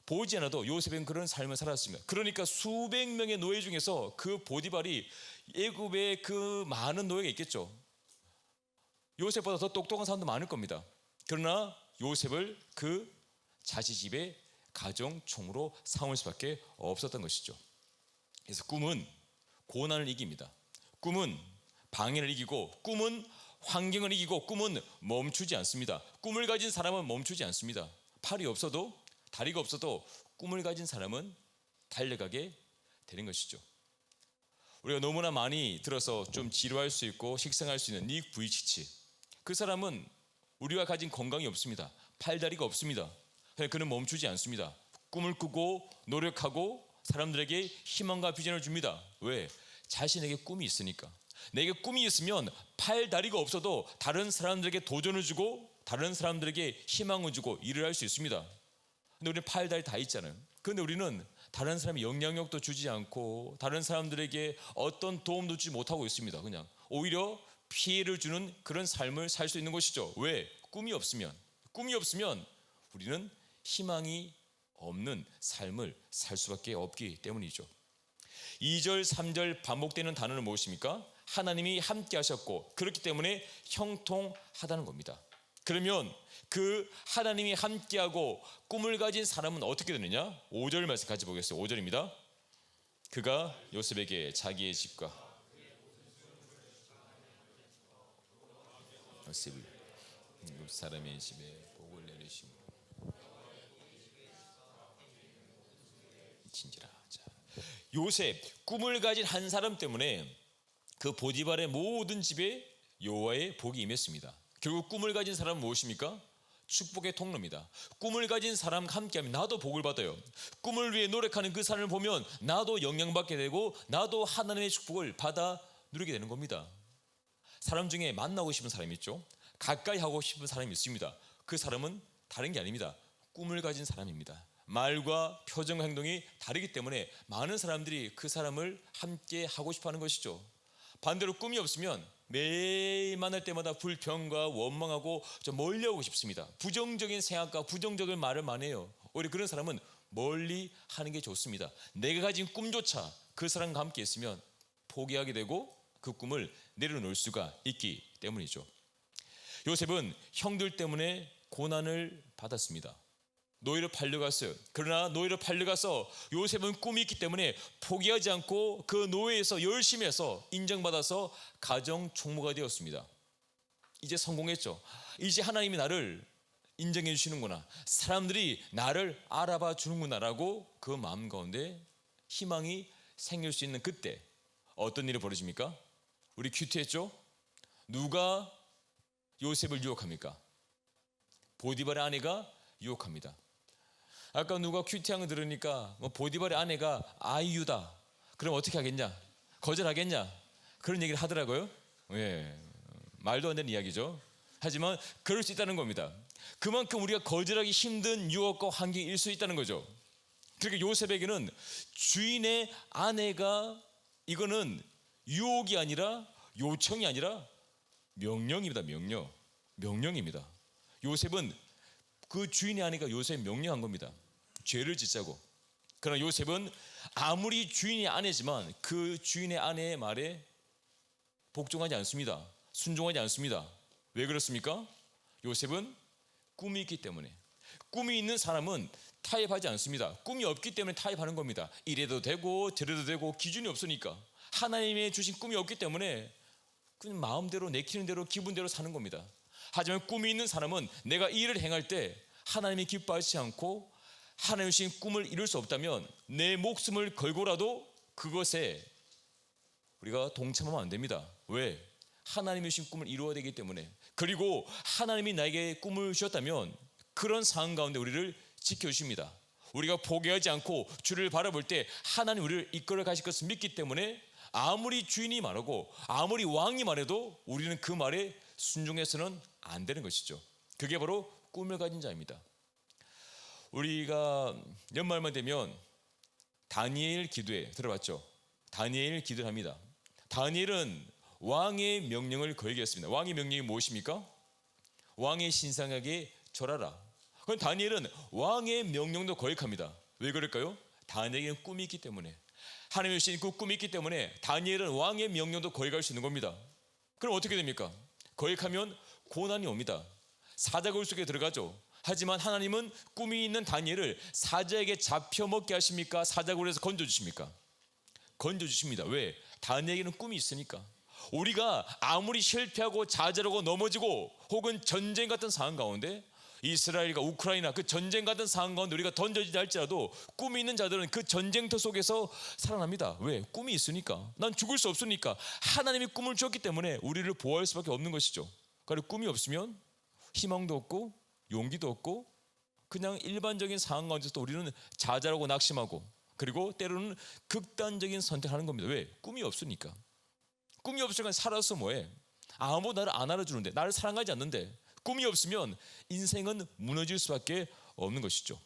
보지 않아도 요셉은 그런 삶을 살았습니다. 그러니까 수백 명의 노예 중에서 그 보디발이 애굽에 그 많은 노예가 있겠죠. 요셉보다 더 똑똑한 사람도 많을 겁니다. 그러나 요셉을 그 자식 집의 가정총으로 삼을 수밖에 없었던 것이죠. 그래서 꿈은 고난을 이깁니다. 꿈은 방해를 이기고 꿈은 환경을 이기고 꿈은 멈추지 않습니다. 꿈을 가진 사람은 멈추지 않습니다. 팔이 없어도 다리가 없어도 꿈을 가진 사람은 달려가게 되는 것이죠. 우리가 너무나 많이 들어서 좀 지루할 수 있고 식상할 수 있는 닉 부이치치, 그 사람은 우리가 가진 건강이 없습니다. 팔다리가 없습니다. 그는 멈추지 않습니다. 꿈을 꾸고 노력하고 사람들에게 희망과 비전을 줍니다. 왜? 자신에게 꿈이 있으니까. 내게 꿈이 있으면 팔다리가 없어도 다른 사람들에게 도전을 주고 다른 사람들에게 희망을 주고 일을 할 수 있습니다. 근데 우리는 팔다리 다 있잖아요. 그런데 우리는 다른 사람의 영향력도 주지 않고 다른 사람들에게 어떤 도움도 주지 못하고 있습니다. 그냥 오히려 피해를 주는 그런 삶을 살 수 있는 것이죠. 왜? 꿈이 없으면 우리는 희망이 없는 삶을 살 수밖에 없기 때문이죠. 2절 3절 반복되는 단어는 무엇입니까? 하나님이 함께 하셨고 그렇기 때문에 형통하다는 겁니다. 그러면 그 하나님이 함께하고 꿈을 가진 사람은 어떻게 되느냐? 5절 말씀 같이 보겠습니다. 5절입니다. 그가 요셉에게 자기의 집과 요셉이 사람의 집에 복을 내리시고 진지라자. 요셉 꿈을 가진 한 사람 때문에 그 보디발의 모든 집에 여호와의 복이 임했습니다. 결국 꿈을 가진 사람은 무엇입니까? 축복의 통로입니다. 꿈을 가진 사람과 함께하면 나도 복을 받아요. 꿈을 위해 노력하는 그 사람을 보면 나도 영향받게 되고 나도 하나님의 축복을 받아 누리게 되는 겁니다. 사람 중에 만나고 싶은 사람이 있죠. 가까이 하고 싶은 사람이 있습니다. 그 사람은 다른 게 아닙니다. 꿈을 가진 사람입니다. 말과 표정과 행동이 다르기 때문에 많은 사람들이 그 사람을 함께 하고 싶어 하는 것이죠. 반대로 꿈이 없으면 매일 만날 때마다 불평과 원망하고 좀 멀리하고 싶습니다. 부정적인 생각과 부정적인 말을 많이 해요. 오히려 그런 사람은 멀리 하는 게 좋습니다. 내가 가진 꿈조차 그 사람과 함께 있으면 포기하게 되고 그 꿈을 내려놓을 수가 있기 때문이죠. 요셉은 형들 때문에 고난을 받았습니다. 노예로 팔려갔어요. 그러나 노예로 팔려가서 요셉은 꿈이 있기 때문에 포기하지 않고 그 노예에서 열심히 해서 인정받아서 가정 총무가 되었습니다. 이제 성공했죠. 이제 하나님이 나를 인정해 주시는구나, 사람들이 나를 알아봐 주는구나라고 그 마음 가운데 희망이 생길 수 있는 그때 어떤 일이 벌어집니까? 우리 큐티했죠? 누가 요셉을 유혹합니까? 보디발의 아내가 유혹합니다. 아까 누가 큐티한 거 들으니까 보디발의 아내가 아이유다, 그럼 어떻게 하겠냐? 거절하겠냐? 그런 얘기를 하더라고요. 예, 말도 안 되는 이야기죠. 하지만 그럴 수 있다는 겁니다. 그만큼 우리가 거절하기 힘든 유혹과 환경일 수 있다는 거죠. 그러니까 요셉에게는 주인의 아내가, 이거는 유혹이 아니라 요청이 아니라 명령입니다. 명령입니다. 요셉은 그 주인의 아내가 요셉 명령한 겁니다. 죄를 짓자고. 그러나 요셉은 아무리 주인의 아내지만 그 주인의 아내의 말에 복종하지 않습니다. 순종하지 않습니다. 왜 그렇습니까? 요셉은 꿈이 있기 때문에. 꿈이 있는 사람은 타협하지 않습니다. 꿈이 없기 때문에 타협하는 겁니다. 이래도 되고 저래도 되고 기준이 없으니까. 하나님의 주신 꿈이 없기 때문에 그냥 마음대로 내키는 대로 기분대로 사는 겁니다. 하지만 꿈이 있는 사람은 내가 이 일을 행할 때 하나님이 기뻐하지 않고 하나님이 주신 꿈을 이룰 수 없다면 내 목숨을 걸고라도 그것에 우리가 동참하면 안 됩니다. 왜? 하나님이 주신 꿈을 이루어야 되기 때문에. 그리고 하나님이 나에게 꿈을 주셨다면 그런 상황 가운데 우리를 지켜주십니다. 우리가 포기하지 않고 주를 바라볼 때 하나님 우리를 이끌어 가실 것을 믿기 때문에 아무리 주인이 말하고 아무리 왕이 말해도 우리는 그 말에 순종해서는 안 되는 것이죠. 그게 바로 꿈을 가진 자입니다. 우리가 연말만 되면 다니엘 기도회 들어봤죠? 다니엘 기도를 합니다. 다니엘은 왕의 명령을 거역했습니다. 왕의 명령이 무엇입니까? 왕의 신상에게 절하라. 그럼 다니엘은 왕의 명령도 거역합니다. 왜 그럴까요? 다니엘에게는 꿈이 있기 때문에. 하나님의 주신 그 꿈이 있기 때문에 다니엘은 왕의 명령도 거역할 수 있는 겁니다. 그럼 어떻게 됩니까? 거역하면 고난이 옵니다. 사자굴 속에 들어가죠. 하지만 하나님은 꿈이 있는 다니엘을 사자에게 잡혀 먹게 하십니까? 사자굴에서 건져주십니까? 건져주십니다. 왜? 다니엘에게는 꿈이 있으니까. 우리가 아무리 실패하고 좌절하고 넘어지고 혹은 전쟁 같은 상황 가운데, 이스라엘과 우크라이나 그 전쟁 같은 상황 가운데 우리가 던져지지 할지라도 꿈이 있는 자들은 그 전쟁터 속에서 살아납니다. 왜? 꿈이 있으니까. 난 죽을 수 없으니까. 하나님이 꿈을 주었기 때문에 우리를 보호할 수밖에 없는 것이죠. 그리고 꿈이 없으면 희망도 없고 용기도 없고 그냥 일반적인 상황 가운데서 우리는 좌절하고 낙심하고 그리고 때로는 극단적인 선택하는 겁니다. 왜? 꿈이 없으니까. 꿈이 없으니까 살아서 뭐해? 아무 나를 안 알아주는데, 나를 사랑하지 않는데, 꿈이 없으면 인생은 무너질 수밖에 없는 것이죠.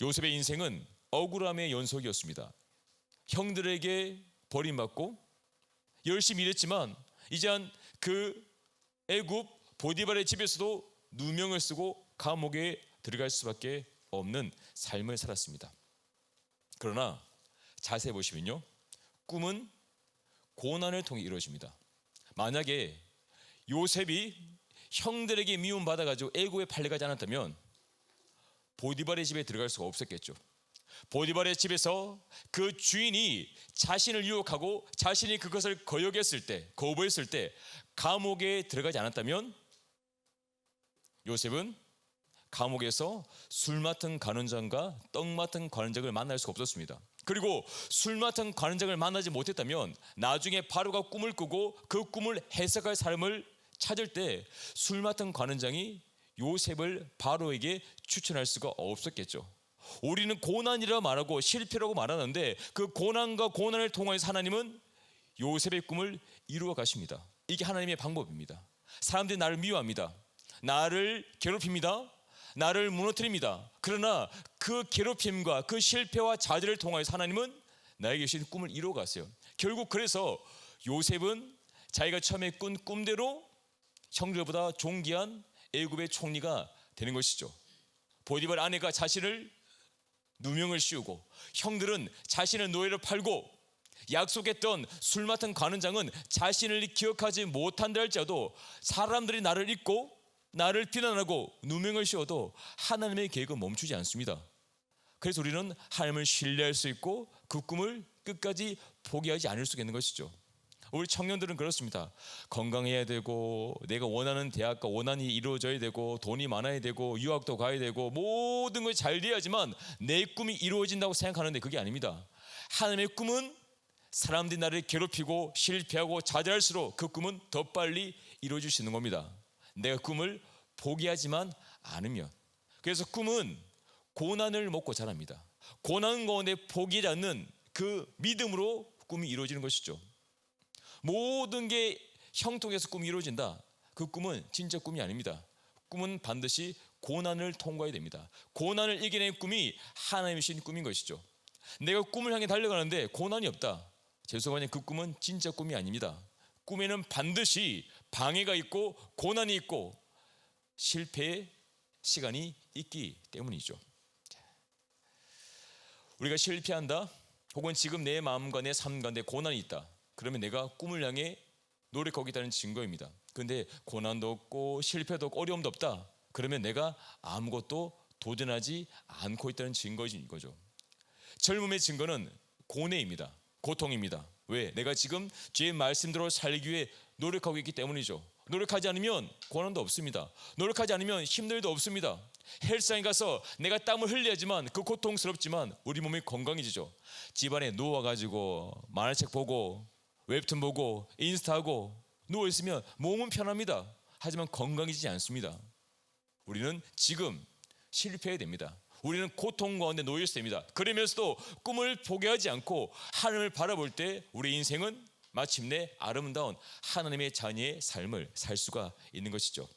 요셉의 인생은 억울함의 연속이었습니다. 형들에게 버림받고 열심히 일했지만 이제 그 애굽 보디발의 집에서도 누명을 쓰고 감옥에 들어갈 수밖에 없는 삶을 살았습니다. 그러나 자세히 보시면요, 꿈은 고난을 통해 이루어집니다. 만약에 요셉이 형들에게 미움받아가지고 애굽에 팔려가지 않았다면 보디발의 집에 들어갈 수가 없었겠죠. 보디발의 집에서 그 주인이 자신을 유혹하고 자신이 그것을 거역했을 때, 거부했을 때 감옥에 들어가지 않았다면 요셉은 감옥에서 술 맡은 관원장과 떡 맡은 관원장을 만날 수가 없었습니다. 그리고 술 맡은 관원장을 만나지 못했다면 나중에 바로가 꿈을 꾸고 그 꿈을 해석할 사람을 찾을 때 술 맡은 관원장이 요셉을 바로에게 추천할 수가 없었겠죠. 우리는 고난이라 말하고 실패라고 말하는데 그 고난과 고난을 통해서 하나님은 요셉의 꿈을 이루어 가십니다. 이게 하나님의 방법입니다. 사람들이 나를 미워합니다. 나를 괴롭힙니다. 나를 무너뜨립니다. 그러나 그 괴롭힘과 그 실패와 좌절을 통하여서 하나님은 나에게 주신 꿈을 이루어 가세요. 결국 그래서 요셉은 자기가 처음에 꾼 꿈대로 형들보다 존귀한 애굽의 총리가 되는 것이죠. 보디발 아내가 자신을 누명을 씌우고 형들은 자신을 노예로 팔고 약속했던 술 맡은 관원장은 자신을 기억하지 못한다 할지라도 사람들이 나를 잊고 나를 비난하고 누명을 씌워도 하나님의 계획은 멈추지 않습니다. 그래서 우리는 하나님을 신뢰할 수 있고 그 꿈을 끝까지 포기하지 않을 수가 있는 것이죠. 우리 청년들은 그렇습니다. 건강해야 되고 내가 원하는 대학과 원한이 이루어져야 되고 돈이 많아야 되고 유학도 가야 되고 모든 것이 잘 돼야지만 내 꿈이 이루어진다고 생각하는데 그게 아닙니다. 하나님의 꿈은 사람들이 나를 괴롭히고 실패하고 좌절할수록 그 꿈은 더 빨리 이루어질 수 있는 겁니다. 내가 꿈을 포기하지만 않으면. 그래서 꿈은 고난을 먹고 자랍니다. 고난 가운데 포기하지 않는 그 믿음으로 꿈이 이루어지는 것이죠. 모든 게 형통해서 꿈이 이루어진다. 그 꿈은 진짜 꿈이 아닙니다. 꿈은 반드시 고난을 통과해야 됩니다. 고난을 이겨낸 꿈이 하나님이 주신 꿈인 것이죠. 내가 꿈을 향해 달려가는데 고난이 없다. 죄송하지만 그 꿈은 진짜 꿈이 아닙니다. 꿈에는 반드시 방해가 있고 고난이 있고 실패의 시간이 있기 때문이죠. 우리가 실패한다 혹은 지금 내 마음과 내 삶 가운데 고난이 있다. 그러면 내가 꿈을 향해 노력하고 있다는 증거입니다. 그런데 고난도 없고 실패도 없고 어려움도 없다. 그러면 내가 아무것도 도전하지 않고 있다는 증거인 거죠. 젊음의 증거는 고뇌입니다. 고통입니다. 왜? 내가 지금 주의 말씀대로 살기 위해 노력하고 있기 때문이죠. 노력하지 않으면 고난도 없습니다. 노력하지 않으면 힘들도 없습니다. 헬스장에 가서 내가 땀을 흘려야지만 그 고통스럽지만 우리 몸이 건강해지죠. 집안에 누워가지고 만화책 보고 웹툰 보고 인스타하고 누워있으면 몸은 편합니다. 하지만 건강해지지 않습니다. 우리는 지금 실패해야 됩니다. 우리는 고통 가운데 놓여있어야 됩니다. 그러면서도 꿈을 포기하지 않고 하나님을 바라볼 때 우리 인생은 마침내 아름다운 하나님의 자녀의 삶을 살 수가 있는 것이죠.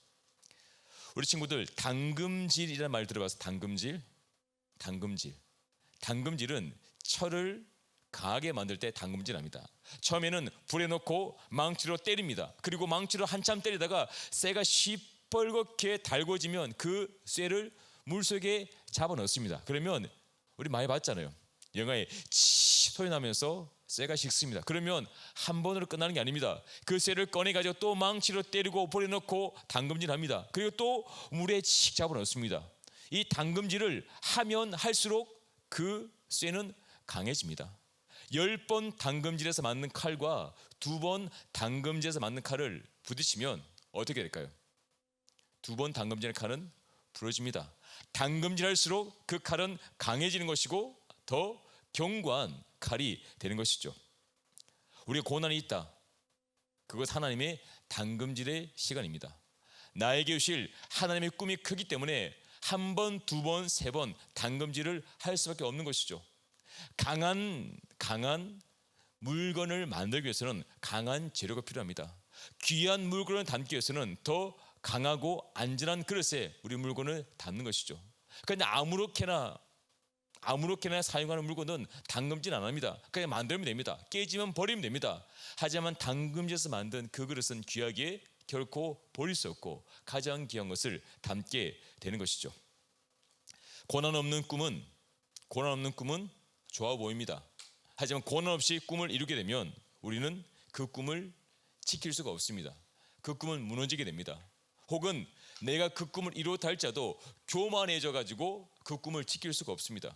우리 친구들 당금질이라는 말 들어봐서 당금질? 당금질은 철을 강하게 만들 때 당금질합니다. 처음에는 불에 넣고 망치로 때립니다. 그리고 망치로 한참 때리다가 쇠가 시뻘겋게 달궈지면 그 쇠를 물속에 잡아넣습니다. 그러면 우리 많이 봤잖아요. 영화에 치 소리 나면서 쇠가 식습니다. 그러면 한 번으로 끝나는 게 아닙니다. 그 쇠를 꺼내가지고 또 망치로 때리고 불에 넣고 당금질합니다. 그리고 또 물에 칙 잡아넣습니다. 이 당금질을 하면 할수록 그 쇠는 강해집니다. 10번 당금질에서 맞는 칼과 2번 당금질에서 맞는 칼을 부딪히면 어떻게 될까요? 2번 당금질의 칼은 부러집니다. 당금질할수록 그 칼은 강해지는 것이고 더 견고한 칼이 되는 것이죠. 우리가 고난이 있다. 그것 하나님의 당금질의 시간입니다. 나에게 주실 하나님의 꿈이 크기 때문에 한 번, 2번, 3번 당금질을 할 수밖에 없는 것이죠. 강한 물건을 만들기 위해서는 강한 재료가 필요합니다. 귀한 물건을 담기 위해서는 더 강하고 안전한 그릇에 우리 물건을 담는 것이죠. 그런데 아무렇게나 사용하는 물건은 당금질 안 합니다. 그냥 만들면 됩니다. 깨지면 버리면 됩니다. 하지만 당금질에서 만든 그 그릇은 귀하게 결코 버릴 수 없고 가장 귀한 것을 담게 되는 것이죠. 고난 없는 꿈은 좋아 보입니다. 하지만 고난 없이 꿈을 이루게 되면 우리는 그 꿈을 지킬 수가 없습니다. 그 꿈은 무너지게 됩니다. 혹은 내가 그 꿈을 이루었다 할지라도 교만해져 가지고 그 꿈을 지킬 수가 없습니다.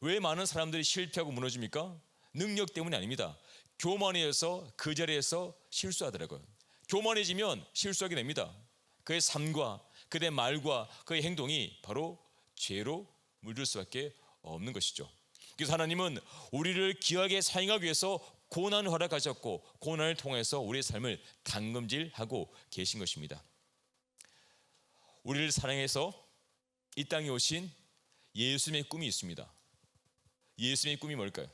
왜 많은 사람들이 실패하고 무너집니까? 능력 때문이 아닙니다. 교만해서 그 자리에서 실수하더라고요. 교만해지면 실수하게 됩니다. 그의 삶과 그의 말과 그의 행동이 바로 죄로 물들 수밖에 없는 것이죠. 그래서 하나님은 우리를 귀하게 사용하기 위해서 고난을 허락하셨고 고난을 통해서 우리의 삶을 당금질하고 계신 것입니다. 우리를 사랑해서 이 땅에 오신 예수님의 꿈이 있습니다. 예수님의 꿈이 뭘까요?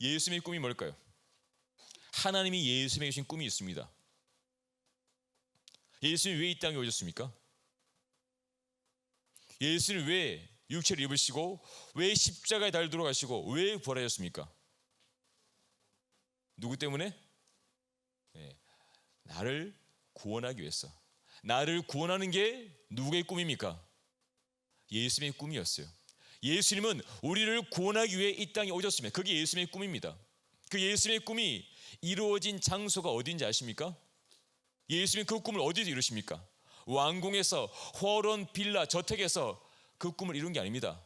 예수님의 꿈이 뭘까요? 하나님이 예수님에게 주신 꿈이 있습니다. 예수님이 왜 이 땅에 오셨습니까? 예수님이 왜 육체를 입으시고 왜 십자가에 달려 돌아가시고 왜 부활하셨습니까? 누구 때문에? 네, 나를 구원하기 위해서. 나를 구원하는 게 누구의 꿈입니까? 예수님의 꿈이었어요. 예수님은 우리를 구원하기 위해 이 땅에 오셨습니다. 그게 예수님의 꿈입니다. 그 예수님의 꿈이 이루어진 장소가 어디인지 아십니까? 예수님이 그 꿈을 어디서 이루십니까? 왕궁에서, 호화로운 빌라 저택에서 그 꿈을 이룬 게 아닙니다.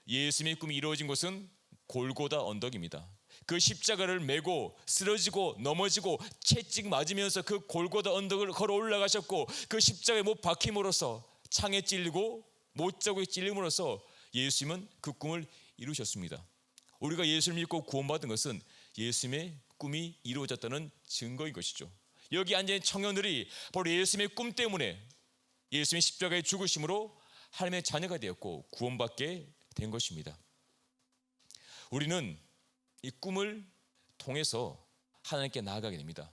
예수님의 꿈이 이루어진 곳은 골고다 언덕입니다. 그 십자가를 메고 쓰러지고 넘어지고 채찍 맞으면서 그 골고다 언덕을 걸어 올라가셨고, 그 십자가에 못 박힘으로써, 창에 찔리고 못자국에 찔림으로써 예수님은 그 꿈을 이루셨습니다. 우리가 예수를 믿고 구원받은 것은 예수님의 꿈이 이루어졌다는 증거인 것이죠. 여기 앉아있는 청년들이 바로 예수님의 꿈 때문에, 예수님의 십자가의 죽으심으로 하나님의 자녀가 되었고 구원받게 된 것입니다. 우리는 이 꿈을 통해서 하나님께 나아가게 됩니다.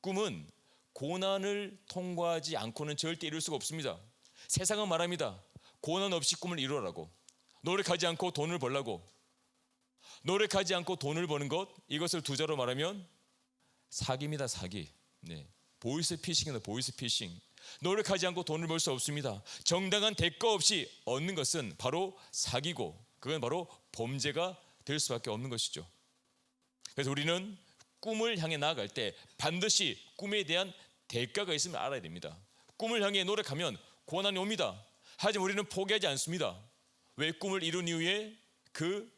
꿈은 고난을 통과하지 않고는 절대 이룰 수가 없습니다. 세상은 말합니다. 고난 없이 꿈을 이루라고. 노력하지 않고 돈을 벌라고. 노력하지 않고 돈을 버는 것, 이것을 두 자로 말하면 사기입니다. 사기. 네. 보이스피싱입니다. 보이스피싱. 노력하지 않고 돈을 벌 수 없습니다. 정당한 대가 없이 얻는 것은 바로 사기고, 그건 바로 범죄가 될 수밖에 없는 것이죠. 그래서 우리는 꿈을 향해 나아갈 때 반드시 꿈에 대한 대가가 있음을 알아야 됩니다. 꿈을 향해 노력하면 고난이 옵니다. 하지만 우리는 포기하지 않습니다. 왜? 꿈을 이룬 이후에 그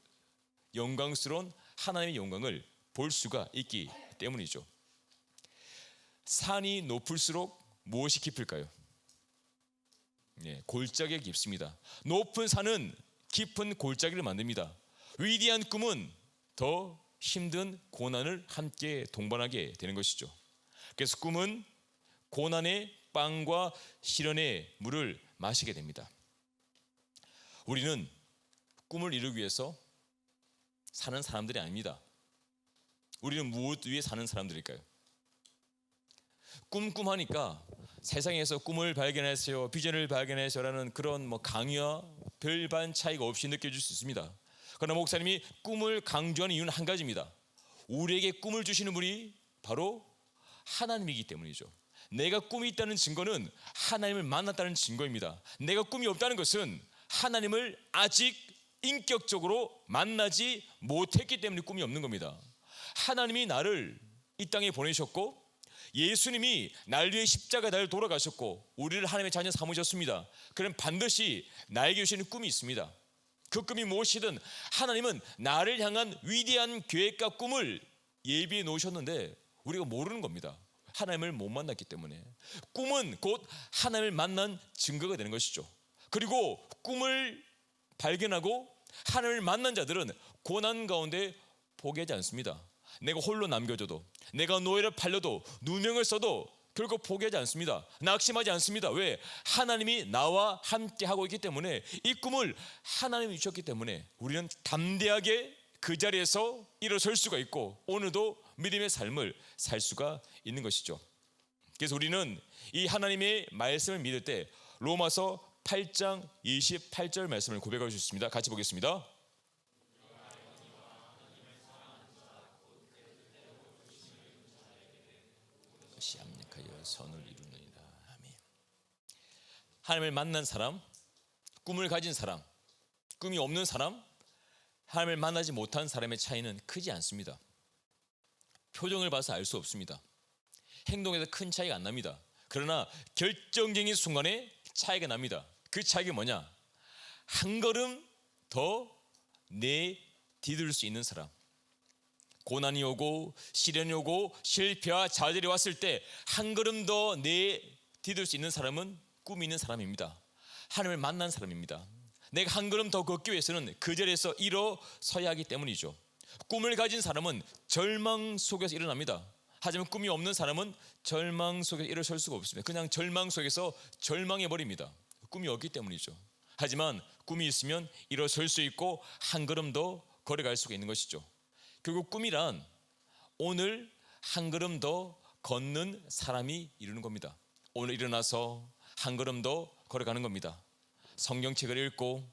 영광스러운 하나님의 영광을 볼 수가 있기 때문이죠. 산이 높을수록 무엇이 깊을까요? 네, 골짜기가 깊습니다. 높은 산은 깊은 골짜기를 만듭니다. 위대한 꿈은 더 힘든 고난을 함께 동반하게 되는 것이죠. 그래서 꿈은 고난의 빵과 시련의 물을 마시게 됩니다. 우리는 꿈을 이루기 위해서 사는 사람들이 아닙니다. 우리는 무엇 위에 사는 사람들일까요? 꿈하니까 세상에서 꿈을 발견하세요, 비전을 발견하세요라는 그런 강의와 별반 차이가 없이 느껴질 수 있습니다. 그러나 목사님이 꿈을 강조하는 이유는 한 가지입니다. 우리에게 꿈을 주시는 분이 바로 하나님이기 때문이죠. 내가 꿈이 있다는 증거는 하나님을 만났다는 증거입니다. 내가 꿈이 없다는 것은 하나님을 아직 인격적으로 만나지 못했기 때문에 꿈이 없는 겁니다. 하나님이 나를 이 땅에 보내셨고, 예수님이 날 위해 십자가에 날 돌아가셨고 우리를 하나님의 자녀 삼으셨습니다. 그럼 반드시 나에게 주시는 꿈이 있습니다. 그 꿈이 무엇이든 하나님은 나를 향한 위대한 계획과 꿈을 예비해 놓으셨는데 우리가 모르는 겁니다. 하나님을 못 만났기 때문에. 꿈은 곧 하나님을 만난 증거가 되는 것이죠. 그리고 꿈을 발견하고 하나님을 만난 자들은 고난 가운데 포기하지 않습니다. 내가 홀로 남겨져도, 내가 노예를 팔려도, 누명을 써도 결국 포기하지 않습니다. 낙심하지 않습니다. 왜? 하나님이 나와 함께 하고 있기 때문에, 이 꿈을 하나님이 주셨기 때문에 우리는 담대하게 그 자리에서 일어설 수가 있고 오늘도 믿음의 삶을 살 수가 있는 것이죠. 그래서 우리는 이 하나님의 말씀을 믿을 때 로마서 8장 28절 말씀을 고백할 수 있습니다. 같이 보겠습니다. 것이 합력하여 선을 이루느니라. 아멘. 하나님을 만난 사람, 꿈을 가진 사람, 꿈이 없는 사람, 하나님을 만나지 못한 사람의 차이는 크지 않습니다. 표정을 봐서 알 수 없습니다. 행동에서 큰 차이가 안 납니다. 그러나 결정적인 순간에 차이가 납니다. 그 차이가 뭐냐? 한 걸음 더 내디딜 수 있는 사람. 고난이 오고 시련이 오고 실패와 좌절이 왔을 때 한 걸음 더 내디딜 수 있는 사람은 꿈이 있는 사람입니다. 하나님을 만난 사람입니다. 내가 한 걸음 더 걷기 위해서는 그 자리에서 일어서야 하기 때문이죠. 꿈을 가진 사람은 절망 속에서 일어납니다. 하지만 꿈이 없는 사람은 절망 속에서 일어설 수가 없습니다. 그냥 절망 속에서 절망해버립니다. 꿈이 없기 때문이죠. 하지만 꿈이 있으면 일어설 수 있고 한 걸음 더 걸어갈 수가 있는 것이죠. 결국 꿈이란 오늘 한 걸음 더 걷는 사람이 이루는 겁니다. 오늘 일어나서 한 걸음 더 걸어가는 겁니다. 성경책을 읽고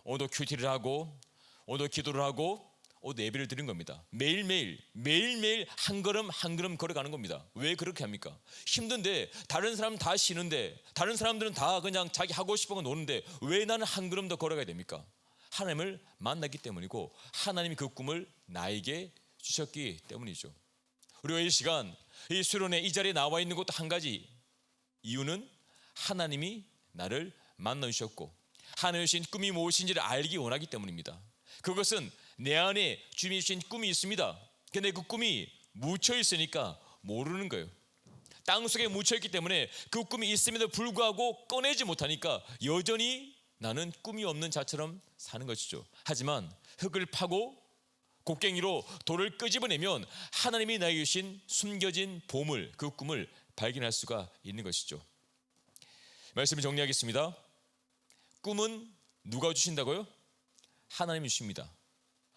오늘도 큐티를 하고 오늘도 기도를 하고 오늘도 예배를 드리는 겁니다. 매일매일 한 걸음 한 걸음 걸어가는 겁니다. 왜 그렇게 합니까? 힘든데, 다른 사람 다 쉬는데, 다른 사람들은 다 그냥 자기 하고 싶은 거 노는데 왜 나는 한 걸음 더 걸어가야 됩니까? 하나님을 만났기 때문이고 하나님이 그 꿈을 나에게 주셨기 때문이죠. 우리가 이 시간 이 수련회 이 자리에 나와 있는 것도 한 가지 이유는 하나님이 나를 만나주셨고 하나님 주신 꿈이 무엇인지를 알기 원하기 때문입니다. 그것은 내 안에 주님이 주신 꿈이 있습니다. 근데 그 꿈이 묻혀 있으니까 모르는 거예요. 땅속에 묻혀있기 때문에 그 꿈이 있음에도 불구하고 꺼내지 못하니까 여전히 나는 꿈이 없는 자처럼 사는 것이죠. 하지만 흙을 파고 곡괭이로 돌을 끄집어내면 하나님이 나에게 주신 숨겨진 보물, 그 꿈을 발견할 수가 있는 것이죠. 말씀을 정리하겠습니다. 꿈은 누가 주신다고요? 하나님이 주십니다.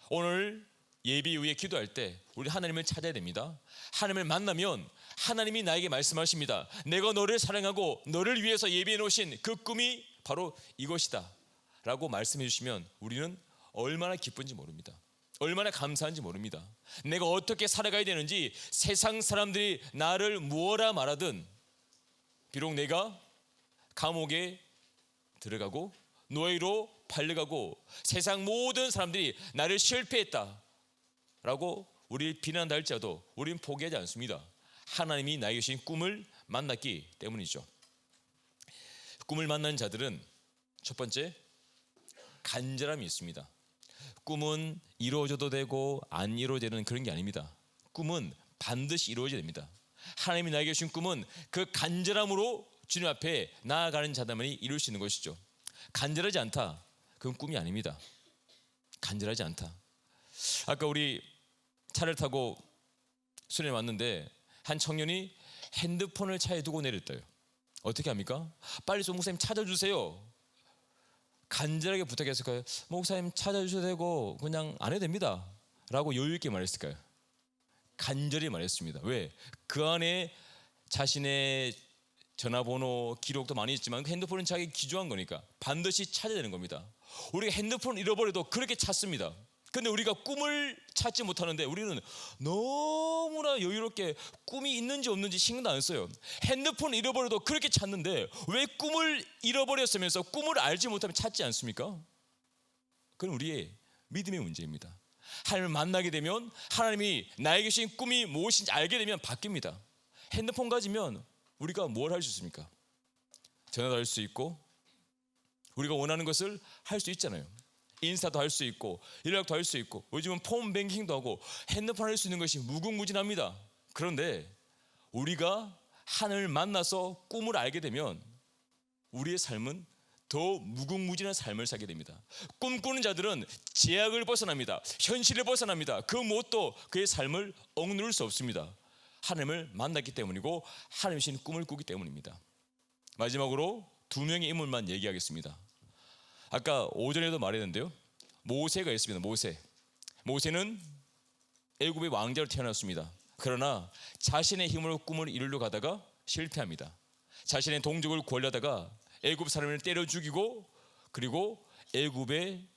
오늘 예배 이후에 기도할 때 우리 하나님을 찾아야 됩니다. 하나님을 만나면 하나님이 나에게 말씀하십니다. 내가 너를 사랑하고 너를 위해서 예비해 놓으신 그 꿈이 바로 이것이다 라고 말씀해 주시면 우리는 얼마나 기쁜지 모릅니다. 얼마나 감사한지 모릅니다. 내가 어떻게 살아가야 되는지 세상 사람들이 나를 무엇라 말하든 비록 내가 감옥에 들어가고 노예로 팔려가고 세상 모든 사람들이 나를 실패했다 라고 우리를 비난한다 할지라도 우리는 포기하지 않습니다. 하나님이 나에게 주신 꿈을 만났기 때문이죠. 꿈을 만난 자들은 첫 번째, 간절함이 있습니다. 꿈은 이루어져도 되고 안 이루어지는 그런 게 아닙니다. 꿈은 반드시 이루어져야 됩니다. 하나님이 나에게 주신 꿈은 그 간절함으로 주님 앞에 나아가는 자들만이 이룰 수 있는 것이죠. 간절하지 않다, 그건 꿈이 아닙니다. 간절하지 않다. 아까 우리 차를 타고 수련회 왔는데 한 청년이 핸드폰을 차에 두고 내렸대요. 어떻게 합니까? 빨리 좀 목사님 찾아주세요. 간절하게 부탁했을까요? 목사님 찾아주셔도 되고 그냥 안 해도 됩니다 라고 여유 있게 말했을까요? 간절히 말했습니다. 왜? 그 안에 자신의 전화번호 기록도 많이 있지만 핸드폰은 자기 기조한 거니까 반드시 찾아야 되는 겁니다. 우리가 핸드폰 잃어버려도 그렇게 찾습니다. 근데 우리가 꿈을 찾지 못하는데 우리는 너무나 여유롭게 꿈이 있는지 없는지 신경도 안 써요. 핸드폰 잃어버려도 그렇게 찾는데 왜 꿈을 잃어버렸으면서 꿈을 알지 못하면 찾지 않습니까? 그건 우리의 믿음의 문제입니다. 하나님을 만나게 되면 하나님이 나에게 주신 꿈이 무엇인지 알게 되면 바뀝니다. 핸드폰 가지면 우리가 뭘 할 수 있습니까? 전화도 할 수 있고 우리가 원하는 것을 할 수 있잖아요. 인사도 할 수 있고 연락도 할 수 있고 요즘은 폰 뱅킹도 하고 핸드폰 할 수 있는 것이 무궁무진합니다. 그런데 우리가 하나님을 만나서 꿈을 알게 되면 우리의 삶은 더 무궁무진한 삶을 살게 됩니다. 꿈꾸는 자들은 제약을 벗어납니다. 현실을 벗어납니다. 그 무엇도 그의 삶을 억누를 수 없습니다. 하나님을 만났기 때문이고 하나님이 주신 꿈을 꾸기 때문입니다. 마지막으로 두 명의 인물만 얘기하겠습니다. 아까 오전에도 말했는데요. 모세가 있습니다. 모세는 애굽의 왕자로 태어났습니다. 그러나 자신의 힘으로 꿈을 이루려고 하다가 실패합니다. 자신의 동족을 구하려다가 애굽 사람을 때려 죽이고 그리고 애굽의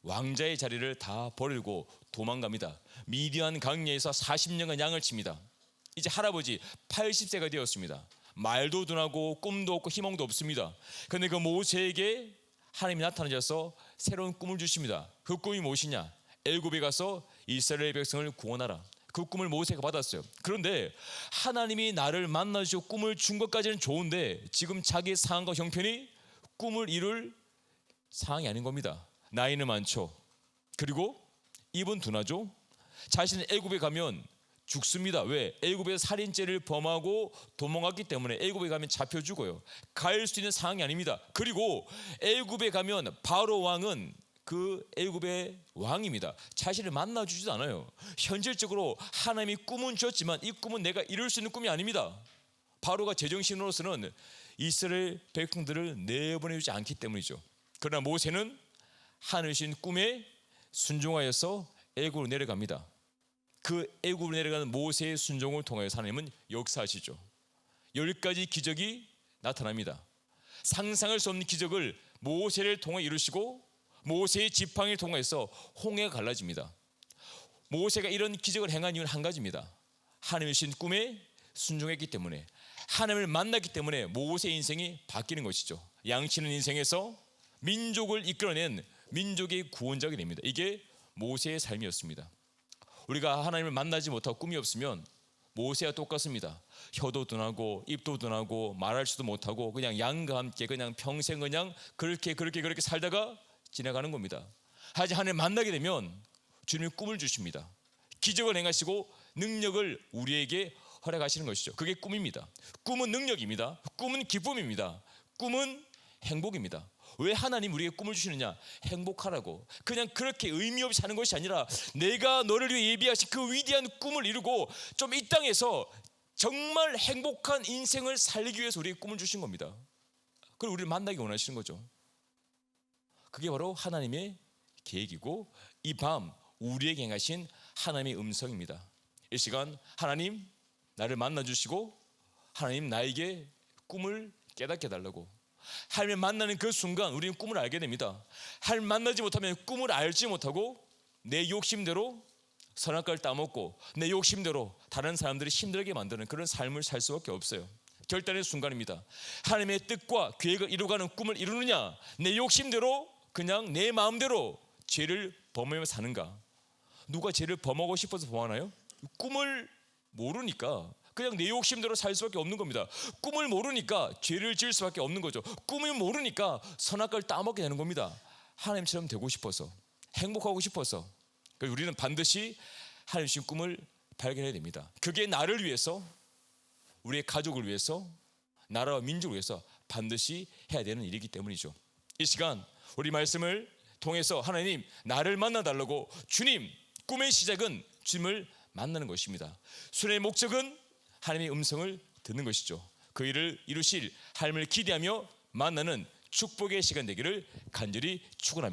왕자의 자리를 다 버리고 도망갑니다. 미디안 강야에서 40년간 양을 칩니다. 이제 할아버지 80세가 되었습니다. 말도 둔하고 꿈도 없고 희망도 없습니다. 그런데 그 모세에게 하나님이 나타나셔서 새로운 꿈을 주십니다. 그 꿈이 무엇이냐? 애굽에 가서 이스라엘 백성을 구원하라. 그 꿈을 모세가 받았어요. 그런데 하나님이 나를 만나주시고 꿈을 준 것까지는 좋은데 지금 자기의 상황과 형편이 꿈을 이룰 상황이 아닌 겁니다. 나이는 많죠. 그리고 입은 둔하죠. 자신은 애굽에 가면 죽습니다. 왜? 애굽에서 살인죄를 범하고 도망갔기 때문에 애굽에 가면 잡혀 죽어요. 갈 수 있는 상황이 아닙니다. 그리고 애굽에 가면 바로 왕은 그 애굽의 왕입니다. 자신을 만나주지도 않아요. 현실적으로 하나님이 꿈은 주었지만 이 꿈은 내가 이룰 수 있는 꿈이 아닙니다. 바로가 제정신으로서는 이스라엘 백성들을 내보내주지 않기 때문이죠. 그러나 모세는 하나님이 주신 꿈에 순종하여서 애굽으로 내려갑니다. 그 애굽으로 내려가는 모세의 순종을 통하여서 하나님은 역사하시죠. 10가지 기적이 나타납니다. 상상할 수 없는 기적을 모세를 통해 이루시고 모세의 지팡이를 통해서 홍해가 갈라집니다. 모세가 이런 기적을 행한 이유는 한 가지입니다. 하나님의 주신 꿈에 순종했기 때문에, 하나님을 만났기 때문에 모세의 인생이 바뀌는 것이죠. 양치는 인생에서 민족을 이끌어낸 민족의 구원자가 됩니다. 이게 모세의 삶이었습니다. 우리가 하나님을 만나지 못하고 꿈이 없으면 모세와 똑같습니다. 혀도 둔하고 입도 둔하고 말할 수도 못하고 그냥 양과 함께 그냥 평생 그냥 그렇게 살다가 지나가는 겁니다. 하지만 하나님 만나게 되면 주님이 꿈을 주십니다. 기적을 행하시고 능력을 우리에게 허락하시는 것이죠. 그게 꿈입니다. 꿈은 능력입니다. 꿈은 기쁨입니다. 꿈은 행복입니다. 왜 하나님 우리에게 꿈을 주시느냐? 행복하라고. 그냥 그렇게 의미 없이 사는 것이 아니라 내가 너를 위해 예비하신 그 위대한 꿈을 이루고 좀 이 땅에서 정말 행복한 인생을 살기 위해서 우리에게 꿈을 주신 겁니다. 그걸 우리를 만나기 원하시는 거죠. 그게 바로 하나님의 계획이고 이 밤 우리에게 행하신 하나님의 음성입니다. 이 시간 하나님 나를 만나주시고 하나님 나에게 꿈을 깨닫게 해달라고. 하나님을 만나는 그 순간 우리는 꿈을 알게 됩니다. 하나님 만나지 못하면 꿈을 알지 못하고 내 욕심대로 선악과를 따먹고 내 욕심대로 다른 사람들이 힘들게 만드는 그런 삶을 살 수밖에 없어요. 결단의 순간입니다. 하나님의 뜻과 계획을 이루어가는 꿈을 이루느냐, 내 욕심대로 그냥 내 마음대로 죄를 범하며 사는가. 누가 죄를 범하고 싶어서 범하나요? 꿈을 모르니까 그냥 내 욕심대로 살 수밖에 없는 겁니다. 꿈을 모르니까 죄를 지을 수밖에 없는 거죠. 꿈을 모르니까 선악과를 따먹게 되는 겁니다. 하나님처럼 되고 싶어서, 행복하고 싶어서. 그래서 우리는 반드시 하나님 주신 꿈을 발견해야 됩니다. 그게 나를 위해서, 우리의 가족을 위해서, 나라와 민족을 위해서 반드시 해야 되는 일이기 때문이죠. 이 시간 우리 말씀을 통해서 하나님 나를 만나달라고, 주님 꿈의 시작은 주님을 만나는 것입니다. 순회의 목적은 하나님의 음성을 듣는 것이죠. 그 일을 이루실 하나님을 기대하며 만나는 축복의 시간 되기를 간절히 축원합니다.